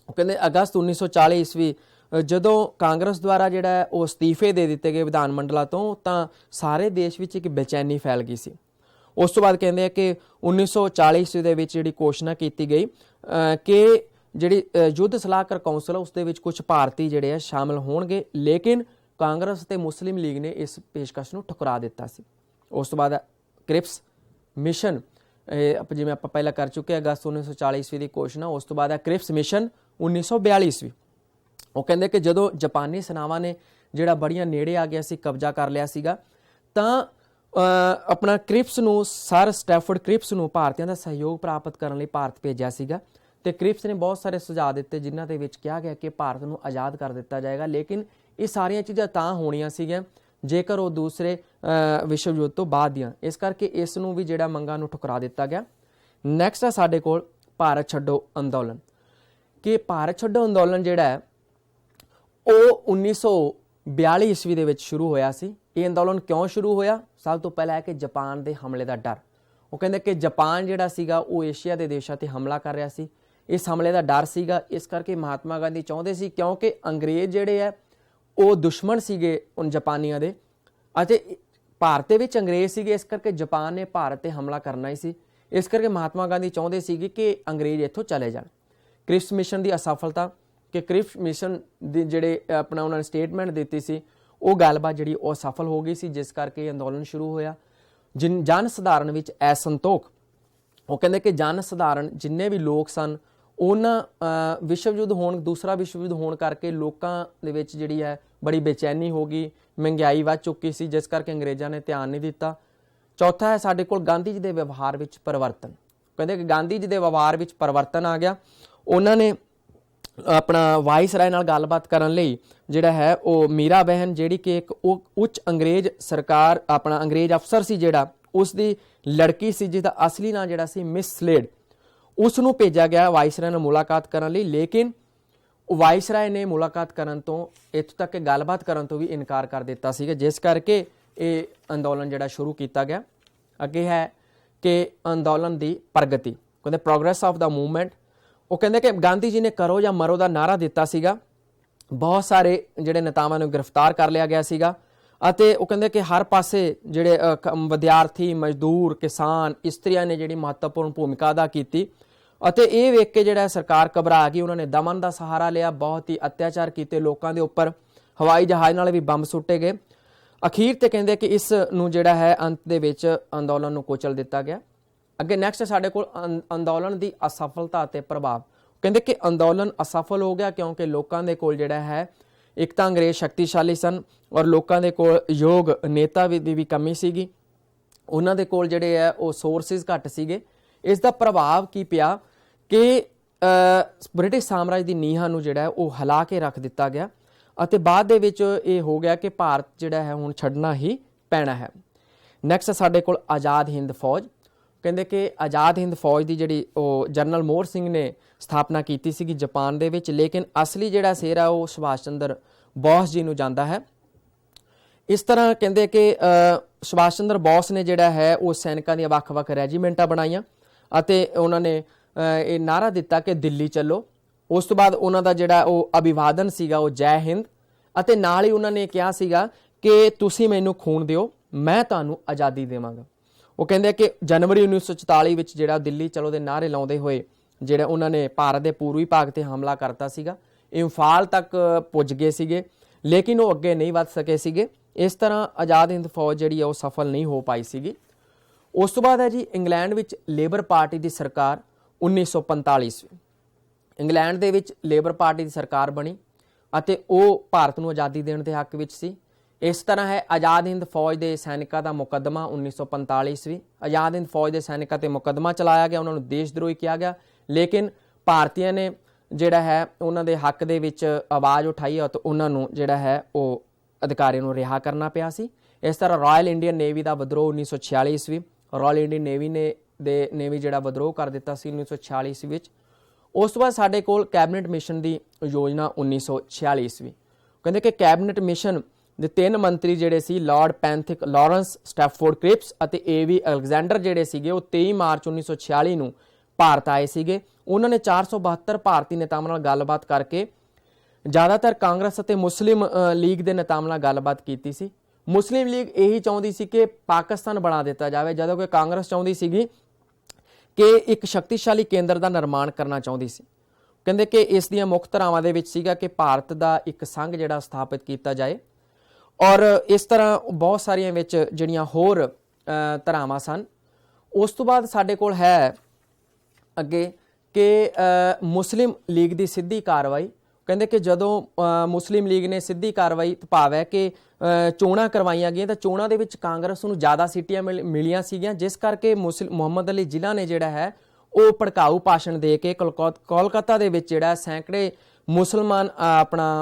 Speaker 1: ਉਹ ਕਹਿੰਦੇ ਅਗਸਤ 1940 ਈਸਵੀ ਜਦੋਂ ਕਾਂਗਰਸ ਦੁਆਰਾ ਜਿਹੜਾ ਉਹ ਅਸਤੀਫੇ ਦੇ ਦਿੱਤੇ ਗਏ ਵਿਧਾਨ ਮੰਡਲਾਂ ਤੋਂ ਤਾਂ ਸਾਰੇ ਦੇਸ਼ ਵਿੱਚ ਇੱਕ ਬੇਚੈਨੀ ਫੈਲ ਗਈ ਸੀ। ਉਸ ਤੋਂ ਬਾਅਦ ਕਹਿੰਦੇ ਆ ਕਿ 1940 ਈਸਵੀ ਦੇ ਵਿੱਚ ਜਿਹੜੀ ਘੋਸ਼ਣਾ ਕੀਤੀ ਗਈ ਕਿ ਜਿਹੜੀ ਯੁੱਧ ਸਲਾਹਕਾਰ ਕੌਂਸਲ ਉਸ ਦੇ ਵਿੱਚ ਕੁਝ ਭਾਰਤੀ ਜਿਹੜੇ ਆ ਸ਼ਾਮਲ ਹੋਣਗੇ, ਲੇਕਿਨ ਕਾਂਗਰਸ ਤੇ ਮੁਸਲਿਮ ਲੀਗ ਨੇ ਇਸ ਪੇਸ਼ਕਸ਼ ਨੂੰ ਠੁਕਰਾ ਦਿੱਤਾ ਸੀ। ਉਸ ਤੋਂ ਬਾਅਦ ਕ੍ਰਿਪਸ ਮਿਸ਼ਨ, ਜਿਵੇਂ ਆਪਾਂ ਪਹਿਲਾਂ ਕਰ ਚੁੱਕੇ ਅਗਸਤ 1940 ਈਸਵੀ ਦੀ ਘੋਸ਼ਣਾ। ਉਸ ਤੋਂ ਬਾਅਦ ਹੈ ਕ੍ਰਿਪਸ ਮਿਸ਼ਨ 1942 ਈਸਵੀ। ਉਹ ਕਹਿੰਦੇ ਕਿ ਜਦੋਂ ਜਾਪਾਨੀ ਸੈਨਾਵਾਂ ਨੇ ਜਿਹੜਾ ਬੜੀਆਂ ਨੇੜੇ ਆ ਗਿਆ ਸੀ, ਕਬਜ਼ਾ ਕਰ ਲਿਆ ਸੀਗਾ, ਤਾਂ ਆਪਣਾ ਕ੍ਰਿਪਸ ਨੂੰ ਸਰ ਸਟੈਫਰਡ ਕ੍ਰਿਪਸ ਨੂੰ ਭਾਰਤੀਆਂ ਦਾ ਸਹਿਯੋਗ ਪ੍ਰਾਪਤ ਕਰਨ ਲਈ ਭਾਰਤ ਭੇਜਿਆ ਸੀਗਾ। ਤੇ ਕ੍ਰਿਪਸ ਨੇ ਬਹੁਤ ਸਾਰੇ ਸੁਝਾਅ ਦਿੱਤੇ ਜਿਨ੍ਹਾਂ ਦੇ ਵਿੱਚ ਕਿਹਾ ਗਿਆ ਕਿ ਭਾਰਤ ਨੂੰ ਆਜ਼ਾਦ ਕਰ ਦਿੱਤਾ ਜਾਏਗਾ, ਲੇਕਿਨ ਇਹ ਸਾਰੀਆਂ ਚੀਜ਼ਾਂ ਤਾਂ ਹੋਣੀਆਂ ਸੀਗੀਆਂ ਜੇਕਰ ਉਹ ਦੂਸਰੇ ਵਿਸ਼ਵ ਯੁੱਧ ਤੋਂ ਬਾਅਦ ਦੀਆਂ। ਇਸ ਕਰਕੇ ਇਸ ਨੂੰ ਵੀ ਜਿਹੜਾ ਮੰਗਾਂ ਨੂੰ ਠੁਕਰਾ ਦਿੱਤਾ ਗਿਆ। ਨੈਕਸਟ ਹੈ ਸਾਡੇ ਕੋਲ ਭਾਰਤ ਛੱਡੋ ਅੰਦੋਲਨ। ਕਿ ਭਾਰਤ ਛੱਡੋ ਅੰਦੋਲਨ ਜਿਹੜਾ ਹੈ ਉਹ 1942 ਈਸਵੀ ਦੇ ਵਿੱਚ ਸ਼ੁਰੂ ਹੋਇਆ ਸੀ। ਇਹ ਅੰਦੋਲਨ ਕਿਉਂ ਸ਼ੁਰੂ ਹੋਇਆ? ਸਭ ਤੋਂ ਪਹਿਲਾਂ ਹੈ ਕਿ ਜਾਪਾਨ ਦੇ ਹਮਲੇ ਦਾ ਡਰ। ਉਹ ਕਹਿੰਦੇ ਕਿ ਜਾਪਾਨ ਜਿਹੜਾ ਸੀਗਾ ਉਹ ਏਸ਼ੀਆ ਦੇ ਦੇਸ਼ਾਂ ਤੇ ਹਮਲਾ ਕਰ ਰਿਹਾ ਸੀ, ਇਸ ਹਮਲੇ ਦਾ ਡਰ ਸੀਗਾ। ਇਸ ਕਰਕੇ ਮਹਾਤਮਾ ਗਾਂਧੀ ਚਾਹੁੰਦੇ ਸੀ, ਕਿਉਂਕਿ ਅੰਗਰੇਜ਼ ਜਿਹੜੇ ਆ ਉਹ ਦੁਸ਼ਮਣ ਸੀਗੇ ਉਨ ਜਾਪਾਨੀਆਂ ਦੇ ਅਤੇ ਭਾਰਤ ਦੇ ਵਿੱਚ ਅੰਗਰੇਜ਼ ਸੀਗੇ, ਇਸ ਕਰਕੇ ਜਾਪਾਨ ਨੇ ਭਾਰਤ ਤੇ ਹਮਲਾ ਕਰਨਾ ਹੀ ਸੀ। ਇਸ ਕਰਕੇ ਮਹਾਤਮਾ ਗਾਂਧੀ ਚਾਹੁੰਦੇ ਸੀਗੇ ਕਿ ਅੰਗਰੇਜ਼ ਇੱਥੋਂ ਚਲੇ ਜਾਣ। ਕ੍ਰਿਪਸ ਮਿਸ਼ਨ ਦੀ ਅਸਫਲਤਾ, ਕਿ ਕ੍ਰਿਪਸ ਮਿਸ਼ਨ ਦੀ ਜਿਹੜੇ ਆਪਣਾ ਉਹਨਾਂ ਨੇ ਸਟੇਟਮੈਂਟ ਦਿੱਤੀ ਸੀ ਉਹ ਗੱਲਬਾਤ ਜਿਹੜੀ ਉਹ ਸਫਲ ਹੋ ਗਈ ਸੀ, ਜਿਸ ਕਰਕੇ ਅੰਦੋਲਨ ਸ਼ੁਰੂ ਹੋਇਆ। ਜਨ ਸਧਾਰਨ ਵਿੱਚ ਅਸੰਤੋਖ। ਉਹ ਕਹਿੰਦੇ ਕਿ ਜਨ ਸਧਾਰਨ ਜਿੰਨੇ ਵੀ ਲੋਕ ਸਨ ਉਹਨਾਂ ਵਿਸ਼ਵ ਯੁੱਧ ਹੋਣ, ਦੂਸਰਾ ਵਿਸ਼ਵ ਯੁੱਧ ਹੋਣ ਕਰਕੇ ਲੋਕਾਂ ਦੇ ਵਿੱਚ ਜਿਹੜੀ ਹੈ ਬੜੀ ਬੇਚੈਨੀ ਹੋ ਗਈ, ਮਹਿੰਗਾਈ ਵੱਧ ਚੁੱਕੀ ਸੀ, ਜਿਸ ਕਰਕੇ ਅੰਗਰੇਜ਼ਾਂ ਨੇ ਧਿਆਨ ਨਹੀਂ ਦਿੱਤਾ। ਚੌਥਾ ਹੈ ਸਾਡੇ ਕੋਲ ਗਾਂਧੀ ਜੀ ਦੇ ਵਿਵਹਾਰ ਵਿੱਚ ਪਰਿਵਰਤਨ। ਕਹਿੰਦੇ ਕਿ ਗਾਂਧੀ ਜੀ ਦੇ ਵਿਵਹਾਰ ਵਿੱਚ ਪਰਿਵਰਤਨ ਆ ਗਿਆ। ਉਹਨਾਂ ਨੇ ਆਪਣਾ ਵਾਇਸਰਾਏ ਨਾਲ ਗੱਲਬਾਤ ਕਰਨ ਲਈ ਜਿਹੜਾ ਹੈ ਉਹ ਮੀਰਾ ਬਹਿਨ, ਜਿਹੜੀ ਕਿ ਇੱਕ ਉੱਚ ਅੰਗਰੇਜ਼ ਸਰਕਾਰ ਆਪਣਾ ਅੰਗਰੇਜ਼ ਅਫਸਰ ਸੀ ਜਿਹੜਾ, ਉਸ ਦੀ ਲੜਕੀ ਸੀ ਜਿਹਦਾ ਅਸਲੀ ਨਾਂ ਜਿਹੜਾ ਸੀ ਮਿਸ ਸਲੇਡ, ਉਸ ਨੂੰ ਭੇਜਿਆ ਗਿਆ ਵਾਇਸਰਾਏ ਨਾਲ ਮੁਲਾਕਾਤ ਕਰਨ ਲਈ। ਲੇਕਿਨ ਵਾਇਸਰਾਏ ਨੇ ਮੁਲਾਕਾਤ ਕਰਨ ਤੋਂ, ਇੱਥੋਂ ਤੱਕ ਕਿ ਗੱਲਬਾਤ ਕਰਨ ਤੋਂ ਵੀ ਇਨਕਾਰ ਕਰ ਦਿੱਤਾ ਸੀਗਾ, ਜਿਸ ਕਰਕੇ ਇਹ ਅੰਦੋਲਨ ਜਿਹੜਾ ਸ਼ੁਰੂ ਕੀਤਾ ਗਿਆ। ਅੱਗੇ ਹੈ ਕਿ ਅੰਦੋਲਨ ਦੀ ਪ੍ਰਗਤੀ। ਕਹਿੰਦੇ ਪ੍ਰੋਗਰੈਸ ਆਫ ਦਾ ਮੂਵਮੈਂਟ। ਉਹ ਕਹਿੰਦੇ ਕਿ ਗਾਂਧੀ ਜੀ ਨੇ ਕਰੋ ਜਾਂ ਮਰੋ ਦਾ ਨਾਅਰਾ ਦਿੱਤਾ ਸੀਗਾ। ਬਹੁਤ ਸਾਰੇ ਜਿਹੜੇ ਨੇਤਾਵਾਂ ਨੂੰ ਗ੍ਰਿਫਤਾਰ ਕਰ ਲਿਆ ਗਿਆ ਸੀਗਾ ਅਤੇ ਉਹ ਕਹਿੰਦੇ ਕਿ ਹਰ ਪਾਸੇ ਜਿਹੜੇ ਵਿਦਿਆਰਥੀ, ਮਜ਼ਦੂਰ, ਕਿਸਾਨ, ਇਸਤਰੀਆਂ ਨੇ ਜਿਹੜੀ ਮਹੱਤਵਪੂਰਨ ਭੂਮਿਕਾ ਅਦਾ ਕੀਤੀ ਅਤੇ ਇਹ ਵੇਖ ਕੇ ਜਿਹੜਾ ਸਰਕਾਰ ਘਬਰਾ ਗਈ। ਉਹਨਾਂ ਨੇ ਦਮਨ ਦਾ ਸਹਾਰਾ ਲਿਆ, ਬਹੁਤ ਹੀ ਅਤਿਆਚਾਰ ਕੀਤੇ ਲੋਕਾਂ ਦੇ ਉੱਪਰ, ਹਵਾਈ ਜਹਾਜ਼ ਨਾਲ ਵੀ ਬੰਬ ਸੁੱਟੇ ਗਏ। ਅਖੀਰ ਤੇ ਕਹਿੰਦੇ ਕਿ ਇਸ ਨੂੰ ਜਿਹੜਾ ਹੈ ਅੰਤ ਦੇ ਵਿੱਚ ਅੰਦੋਲਨ ਨੂੰ ਕੁਚਲ ਦਿੱਤਾ ਗਿਆ। ਅੱਗੇ ਨੈਕਸਟ ਸਾਡੇ ਕੋਲ ਅੰਦੋਲਨ ਦੀ ਅਸਫਲਤਾ ਅਤੇ ਪ੍ਰਭਾਵ। ਕਹਿੰਦੇ ਕਿ ਅੰਦੋਲਨ ਅਸਫਲ ਹੋ ਗਿਆ ਕਿਉਂਕਿ ਲੋਕਾਂ ਦੇ ਕੋਲ ਜਿਹੜਾ ਹੈ ਇੱਕ ਤਾਂ ਅੰਗਰੇਜ਼ ਸ਼ਕਤੀਸ਼ਾਲੀ ਸਨ ਔਰ ਲੋਕਾਂ ਦੇ ਕੋਲ ਯੋਗ ਨੇਤਾ ਦੀ ਵੀ ਕਮੀ ਸੀਗੀ। ਉਹਨਾਂ ਦੇ ਕੋਲ ਜਿਹੜੇ ਹੈ ਉਹ ਸੋਰਸਿਸ ਘੱਟ ਸੀਗੇ। ਇਸ ਦਾ ਪ੍ਰਭਾਵ ਕੀ ਪਿਆ ਕਿ ਬ੍ਰਿਟਿਸ਼ ਸਾਮਰਾਜ ਦੀ ਨੀਹਾਂ ਨੂੰ ਜਿਹੜਾ ਉਹ ਹਿਲਾ ਕੇ ਰੱਖ ਦਿੱਤਾ ਗਿਆ ਅਤੇ ਬਾਅਦ ਦੇ ਵਿੱਚ ਇਹ ਹੋ ਗਿਆ ਕਿ ਭਾਰਤ ਜਿਹੜਾ ਹੈ ਹੁਣ ਛੱਡਣਾ ਹੀ ਪੈਣਾ ਹੈ। ਨੈਕਸਟ ਸਾਡੇ ਕੋਲ ਆਜ਼ਾਦ ਹਿੰਦ ਫੌਜ। ਕਹਿੰਦੇ ਕਿ ਆਜ਼ਾਦ ਹਿੰਦ ਫੌਜ ਦੀ ਜਿਹੜੀ ਉਹ ਜਨਰਲ ਮੋਹਰ ਸਿੰਘ ਨੇ ਸਥਾਪਨਾ ਕੀਤੀ ਸੀਗੀ ਜਾਪਾਨ ਦੇ ਵਿੱਚ, ਲੇਕਿਨ ਅਸਲੀ ਜਿਹੜਾ ਸਿਹਰਾ ਉਹ ਸੁਭਾਸ਼ ਚੰਦਰ ਬੋਸ ਜੀ ਨੂੰ ਜਾਂਦਾ ਹੈ। ਇਸ ਤਰ੍ਹਾਂ ਕਹਿੰਦੇ ਕਿ ਸੁਭਾਸ਼ ਚੰਦਰ ਬੋਸ ਨੇ ਜਿਹੜਾ ਹੈ ਉਹ ਸੈਨਿਕਾਂ ਦੀਆਂ ਵੱਖ-ਵੱਖ ਰੈਜੀਮੈਂਟਾਂ ਬਣਾਈਆਂ ਅਤੇ ਉਹਨਾਂ ਨੇ ਇਹ ਨਾਅਰਾ ਦਿੱਤਾ ਕਿ ਦਿੱਲੀ ਚੱਲੋ। ਉਸ ਤੋਂ ਬਾਅਦ ਉਹਨਾਂ ਦਾ ਜਿਹੜਾ ਉਹ ਅਭਿਵਾਦਨ ਸੀਗਾ ਉਹ ਜੈ ਹਿੰਦ, ਅਤੇ ਨਾਲ ਹੀ ਉਹਨਾਂ ਨੇ ਕਿਹਾ ਸੀਗਾ ਕਿ ਤੁਸੀਂ ਮੈਨੂੰ ਖੂਨ ਦਿਓ, ਮੈਂ ਤੁਹਾਨੂੰ ਆਜ਼ਾਦੀ ਦੇਵਾਂਗਾ। ਉਹ ਕਹਿੰਦੇ ਕਿ ਜਨਵਰੀ 1944 ਵਿੱਚ ਜਿਹੜਾ ਦਿੱਲੀ ਚਲੋ ਦੇ ਨਾਅਰੇ ਲਾਉਂਦੇ ਹੋਏ ਜਿਹੜਾ ਉਹਨਾਂ ਨੇ ਭਾਰਤ ਦੇ ਪੂਰਬੀ ਭਾਗ ਤੇ ਹਮਲਾ ਕਰਤਾ ਸੀਗਾ, ਇੰਫਾਲ ਤੱਕ ਪੁੱਜ ਗਏ ਸੀਗੇ, ਲੇਕਿਨ ਉਹ ਅੱਗੇ ਨਹੀਂ ਵੱਧ ਸਕੇ ਸੀਗੇ। ਇਸ ਤਰ੍ਹਾਂ ਆਜ਼ਾਦ ਹਿੰਦ ਫੌਜ ਜਿਹੜੀ ਹੈ ਉਹ ਸਫਲ ਨਹੀਂ ਹੋ ਪਾਈ ਸੀਗੀ। ਉਸ ਤੋਂ ਬਾਅਦ ਹੈ ਜੀ ਇੰਗਲੈਂਡ ਵਿੱਚ ਲੇਬਰ ਪਾਰਟੀ ਦੀ ਸਰਕਾਰ 1945 ਇੰਗਲੈਂਡ ਦੇ ਵਿੱਚ ਲੇਬਰ ਪਾਰਟੀ ਦੀ ਸਰਕਾਰ ਬਣੀ ਅਤੇ ਉਹ ਭਾਰਤ ਨੂੰ ਆਜ਼ਾਦੀ ਦੇਣ ਦੇ ਹੱਕ ਵਿੱਚ ਸੀ। ਇਸ ਤਰ੍ਹਾਂ ਹੈ ਆਜ਼ਾਦ ਹਿੰਦ ਫੌਜ ਦੇ ਸੈਨਿਕਾਂ ਦਾ ਮੁਕੱਦਮਾ 1945 ਆਜ਼ਾਦ ਹਿੰਦ ਫੌਜ ਦੇ ਸੈਨਿਕਾਂ ਤੇ ਮੁਕੱਦਮਾ ਚਲਾਇਆ ਗਿਆ, ਉਹਨਾਂ ਨੂੰ ਦੇਸ਼ ਦਰੋਹੀ ਕਿਹਾ ਗਿਆ, ਲੇਕਿਨ ਭਾਰਤੀਆਂ ਨੇ ਜਿਹੜਾ ਹੈ ਉਹਨਾਂ ਦੇ ਹੱਕ ਦੇ ਵਿੱਚ ਆਵਾਜ਼ ਉਠਾਈ ਅਤੇ ਉਹਨਾਂ ਨੂੰ ਜਿਹੜਾ ਹੈ ਉਹ ਅਧਿਕਾਰੀਆਂ ਨੂੰ ਰਿਹਾ ਕਰਨਾ ਪਿਆ ਸੀ। ਇਸ ਤਰ੍ਹਾਂ ਰਾਇਲ ਇੰਡੀਅਨ ਨੇਵੀ ਦਾ ਵਿਦਰੋਹ 1946 ਰਾਇਲ ਇੰਡੀਅਨ ਨੇਵੀ ਨੇ ਜਿਹੜਾ ਵਿਦਰੋਹ ਕਰ ਦਿੱਤਾ ਸੀ 1946 ਵਿੱਚ। ਉਸ ਤੋਂ ਬਾਅਦ ਸਾਡੇ ਕੋਲ ਕੈਬਨਿਟ ਮਿਸ਼ਨ ਦੀ ਯੋਜਨਾ 1946 ਕਹਿੰਦੇ ਕਿ ਕੈਬਨਿਟ ਮਿਸ਼ਨ ਦੇ 3 ਮੰਤਰੀ ਜਿਹੜੇ ਸੀ ਲਾਰਡ ਪੈਂਥਿਕ ਲਾਰੈਂਸ ਸਟੈਫੋਰਡ ਕ੍ਰਿਪਸ ਅਤੇ ਏਵੀ ਅਲੈਗਜ਼ੈਂਡਰ ਜਿਹੜੇ ਸੀਗੇ ਉਹ 23 ਮਾਰਚ 1946 ਨੂੰ ਭਾਰਤ ਆਏ ਸੀਗੇ। ਉਹਨਾਂ ਨੇ 472 ਭਾਰਤੀ ਨੇਤਾਵਾਂ ਨਾਲ ਗੱਲਬਾਤ ਕਰਕੇ ਜ਼ਿਆਦਾਤਰ ਕਾਂਗਰਸ ਅਤੇ ਮੁਸਲਿਮ ਲੀਗ ਦੇ ਨੇਤਾਵਾਂ ਨਾਲ ਗੱਲਬਾਤ ਕੀਤੀ ਸੀ। ਮੁਸਲਿਮ ਲੀਗ ਇਹੀ ਚਾਹੁੰਦੀ ਸੀ ਕਿ ਪਾਕਿਸਤਾਨ ਬਣਾ ਦਿੱਤਾ ਜਾਵੇ, ਜਦੋਂ ਕਿ ਕਾਂਗਰਸ ਚਾਹੁੰਦੀ ਸੀਗੀ ਕਿ ਇੱਕ ਸ਼ਕਤੀਸ਼ਾਲੀ ਕੇਂਦਰ ਦਾ ਨਿਰਮਾਣ ਕਰਨਾ ਚਾਹੁੰਦੀ ਸੀ। ਕਹਿੰਦੇ ਕਿ ਇਸ ਦੀਆਂ ਮੁੱਖ ਧਾਰਾਵਾਂ ਦੇ ਵਿੱਚ ਸੀਗਾ ਕਿ ਭਾਰਤ ਦਾ ਇੱਕ ਸੰਘ ਜਿਹੜਾ ਸਥਾਪਿਤ ਕੀਤਾ ਜਾਏ, ਔਰ ਇਸ ਤਰ੍ਹਾਂ ਬਹੁਤ ਸਾਰੀਆਂ ਵਿੱਚ ਜਿਹੜੀਆਂ ਹੋਰ ਧਾਰਾਵਾਂ ਸਨ। ਉਸ ਤੋਂ ਬਾਅਦ ਸਾਡੇ ਕੋਲ ਹੈ ਅੱਗੇ ਕਿ ਮੁਸਲਿਮ ਲੀਗ ਦੀ ਸਿੱਧੀ ਕਾਰਵਾਈ। ਕਹਿੰਦੇ ਕਿ ਜਦੋਂ ਮੁਸਲਿਮ ਲੀਗ ਨੇ ਸਿੱਧੀ ਕਾਰਵਾਈ ਭਾਵ ਹੈ ਕਿ ਚੋਣਾਂ ਕਰਵਾਈਆਂ ਗਈਆਂ ਤਾਂ ਚੋਣਾਂ ਦੇ ਵਿੱਚ ਕਾਂਗਰਸ ਨੂੰ ਜ਼ਿਆਦਾ ਸੀਟਾਂ ਮਿਲੀਆਂ ਸੀਗੀਆਂ, ਜਿਸ ਕਰਕੇ ਮੁਹੰਮਦ ਅਲੀ ਜ਼ਿਲ੍ਹਾ ਨੇ ਜਿਹੜਾ ਹੈ ਉਹ ਭੜਕਾਊ ਭਾਸ਼ਣ ਦੇ ਕੇ ਕੋਲਕਾਤਾ ਦੇ ਵਿੱਚ ਜਿਹੜਾ ਸੈਂਕੜੇ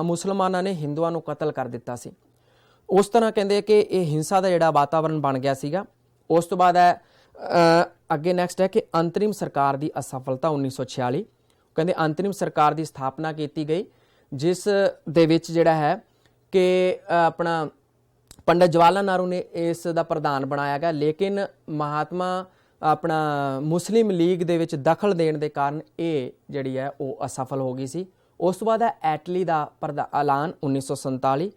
Speaker 1: ਮੁਸਲਮਾਨਾਂ ਨੇ ਹਿੰਦੂਆਂ ਨੂੰ ਕਤਲ ਕਰ ਦਿੱਤਾ ਸੀ। ਉਸ ਤਰ੍ਹਾਂ ਕਹਿੰਦੇ ਕਿ ਇਹ ਹਿੰਸਾ ਦਾ ਜਿਹੜਾ ਵਾਤਾਵਰਣ ਬਣ ਗਿਆ ਸੀਗਾ। ਉਸ ਤੋਂ ਬਾਅਦ ਹੈ ਅੱਗੇ ਨੈਕਸਟ ਹੈ ਕਿ ਅੰਤਰਿਮ ਸਰਕਾਰ ਦੀ ਅਸਫਲਤਾ 1946 ਕਹਿੰਦੇ ਅੰਤਰਿਮ ਸਰਕਾਰ ਦੀ ਸਥਾਪਨਾ ਕੀਤੀ ਗਈ, ਜਿਸ ਦੇ ਵਿੱਚ ਜਿਹੜਾ ਹੈ ਕਿ ਆਪਣਾ ਪੰਡਿਤ ਜਵਾਹਰ ਲਾਲ ਨਹਿਰੂ ਨੇ ਇਸ ਦਾ ਪ੍ਰਧਾਨ ਬਣਾਇਆ ਗਿਆ, ਲੇਕਿਨ ਮਹਾਤਮਾ ਆਪਣਾ ਮੁਸਲਿਮ ਲੀਗ ਦੇ ਵਿੱਚ ਦਖਲ ਦੇਣ ਦੇ ਕਾਰਨ ਇਹ ਜਿਹੜੀ ਹੈ ਉਹ ਅਸਫਲ ਹੋ ਗਈ ਸੀ। ਉਸ ਤੋਂ ਬਾਅਦ ਹੈ ਐਟਲੀ ਦਾ ਐਲਾਨ 1947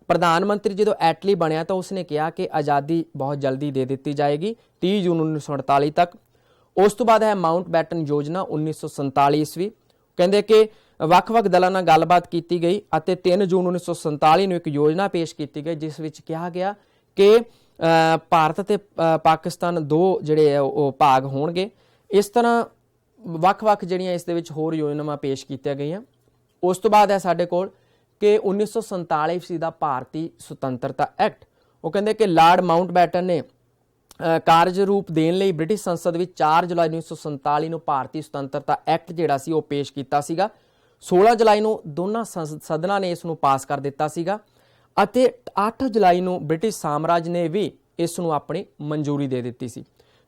Speaker 1: ਪ੍ਰਧਾਨ ਮੰਤਰੀ ਜਦੋਂ ਐਟਲੀ ਬਣਿਆ ਤਾਂ ਉਸਨੇ ਕਿਹਾ ਕਿ ਆਜ਼ਾਦੀ ਬਹੁਤ ਜਲਦੀ ਦੇ ਦਿੱਤੀ ਜਾਏਗੀ 30 ਜੂਨ 1948 ਤੱਕ। ਉਸ ਤੋਂ ਬਾਅਦ ਹੈ ਮਾਊਂਟ ਬੈਟਨ ਯੋਜਨਾ 1947 ਕਹਿੰਦੇ ਕਿ ਵੱਖ-ਵੱਖ ਦਲਾਂ ਨਾਲ ਗੱਲਬਾਤ ਕੀਤੀ ਗਈ ਅਤੇ 3 ਜੂਨ 1947 ਨੂੰ ਇੱਕ ਯੋਜਨਾ ਪੇਸ਼ ਕੀਤੀ ਗਈ, ਜਿਸ ਵਿੱਚ ਕਿਹਾ ਗਿਆ ਕਿ ਭਾਰਤ ਅਤੇ ਪਾਕਿਸਤਾਨ ਦੋ ਜਿਹੜੇ ਉਹ ਭਾਗ ਹੋਣਗੇ। ਇਸ ਤਰ੍ਹਾਂ ਵੱਖ-ਵੱਖ ਜਿਹੜੀਆਂ ਇਸ ਦੇ ਵਿੱਚ ਹੋਰ ਯੋਜਨਾਵਾਂ ਪੇਸ਼ ਕੀਤੀਆਂ ਗਈਆਂ। ਉਸ ਤੋਂ ਬਾਅਦ ਹੈ ਸਾਡੇ ਕੋਲ ਕਿ 1947 ਦਾ ਭਾਰਤੀ ਸੁਤੰਤਰਤਾ ਐਕਟ। ਉਹ ਕਹਿੰਦੇ ਕਿ ਲਾਰਡ ਮਾਊਂਟ ਬੈਟਨ ਨੇ ਕਾਰਜ ਰੂਪ ਦੇਣ ਲਈ ਬ੍ਰਿਟਿਸ਼ ਸੰਸਦ ਵਿੱਚ 4 ਜੁਲਾਈ 1947 ਨੂੰ ਭਾਰਤੀ ਸੁਤੰਤਰਤਾ ਐਕਟ ਜਿਹੜਾ ਸੀ ਉਹ ਪੇਸ਼ ਕੀਤਾ ਸੀਗਾ। 16 ਜੁਲਾਈ ਨੂੰ ਦੋਨਾਂ ਸਦਨਾਂ ਨੇ ਇਸ ਨੂੰ ਪਾਸ ਕਰ ਦਿੱਤਾ ਸੀਗਾ ਅਤੇ 8 ਜੁਲਾਈ ਨੂੰ ਬ੍ਰਿਟਿਸ਼ ਸਾਮਰਾਜ ਨੇ ਵੀ ਇਸ ਨੂੰ ਆਪਣੀ ਮਨਜ਼ੂਰੀ ਦੇ ਦਿੱਤੀ ਸੀ।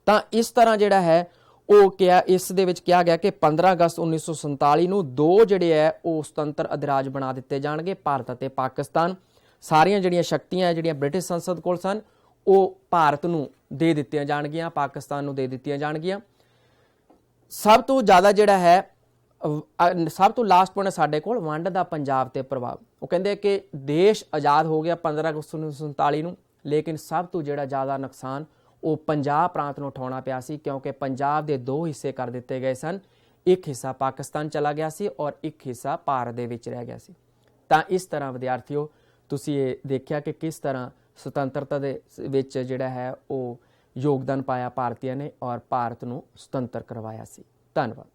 Speaker 1: ਤਾਂ ਇਸ ਤਰ੍ਹਾਂ ਜਿਹੜਾ ਹੈ ਉਹ ਕਿਹਾ, ਇਸ ਦੇ ਵਿੱਚ ਕਿਹਾ ਗਿਆ ਕਿ 15 ਅਗਸਤ 1947 ਨੂੰ ਦੋ ਜਿਹੜੇ ਹੈ ਉਹ ਸੁਤੰਤਰ ਅਧਿਰਾਜ ਬਣਾ ਦਿੱਤੇ ਜਾਣਗੇ, ਭਾਰਤ ਅਤੇ ਪਾਕਿਸਤਾਨ। ਸਾਰੀਆਂ ਜਿਹੜੀਆਂ ਸ਼ਕਤੀਆਂ ਜਿਹੜੀਆਂ ਬ੍ਰਿਟਿਸ਼ ਸੰਸਦ ਕੋਲ ਸਨ ਉਹ ਭਾਰਤ ਨੂੰ ਦੇ ਦਿੱਤੀਆਂ ਜਾਣਗੀਆਂ, ਪਾਕਿਸਤਾਨ ਨੂੰ ਦੇ ਦਿੱਤੀਆਂ ਜਾਣਗੀਆਂ। ਸਭ ਤੋਂ ਜ਼ਿਆਦਾ ਜਿਹੜਾ ਹੈ ਸਭ ਤੋਂ ਲਾਸਟ ਪੁਆਇੰਟ ਸਾਡੇ ਕੋਲ ਵੰਡ ਦਾ ਪੰਜਾਬ ਤੇ ਪ੍ਰਭਾਵ। ਉਹ ਕਹਿੰਦੇ ਕਿ ਦੇਸ਼ ਆਜ਼ਾਦ ਹੋ ਗਿਆ 15 ਅਗਸਤ 1947 ਨੂੰ, ਲੇਕਿਨ ਸਭ ਤੋਂ ਜਿਹੜਾ ਜ਼ਿਆਦਾ ਨੁਕਸਾਨ ਉਹ ਪੰਜਾਬ ਪ੍ਰਾਂਤ ਨੂੰ ਉਠਾਉਣਾ ਪਿਆ ਸੀ, ਕਿਉਂਕਿ ਪੰਜਾਬ ਦੇ 2 ਹਿੱਸੇ ਕਰ ਦਿੱਤੇ ਗਏ ਸਨ। ਇੱਕ ਹਿੱਸਾ ਪਾਕਿਸਤਾਨ ਚਲਾ ਗਿਆ ਸੀ ਔਰ ਇੱਕ ਹਿੱਸਾ ਭਾਰਤ ਦੇ ਵਿੱਚ ਰਹਿ ਗਿਆ ਸੀ। ਤਾਂ ਇਸ ਤਰ੍ਹਾਂ ਵਿਦਿਆਰਥੀਓ ਤੁਸੀਂ ਇਹ ਦੇਖਿਆ ਕਿ ਕਿਸ ਤਰ੍ਹਾਂ ਸੁਤੰਤਰਤਾ ਦੇ ਵਿੱਚ ਜਿਹੜਾ ਹੈ ਉਹ ਯੋਗਦਾਨ ਪਾਇਆ ਭਾਰਤੀਆਂ ਨੇ ਔਰ ਭਾਰਤ ਨੂੰ ਸੁਤੰਤਰ ਕਰਵਾਇਆ ਸੀ। ਧੰਨਵਾਦ।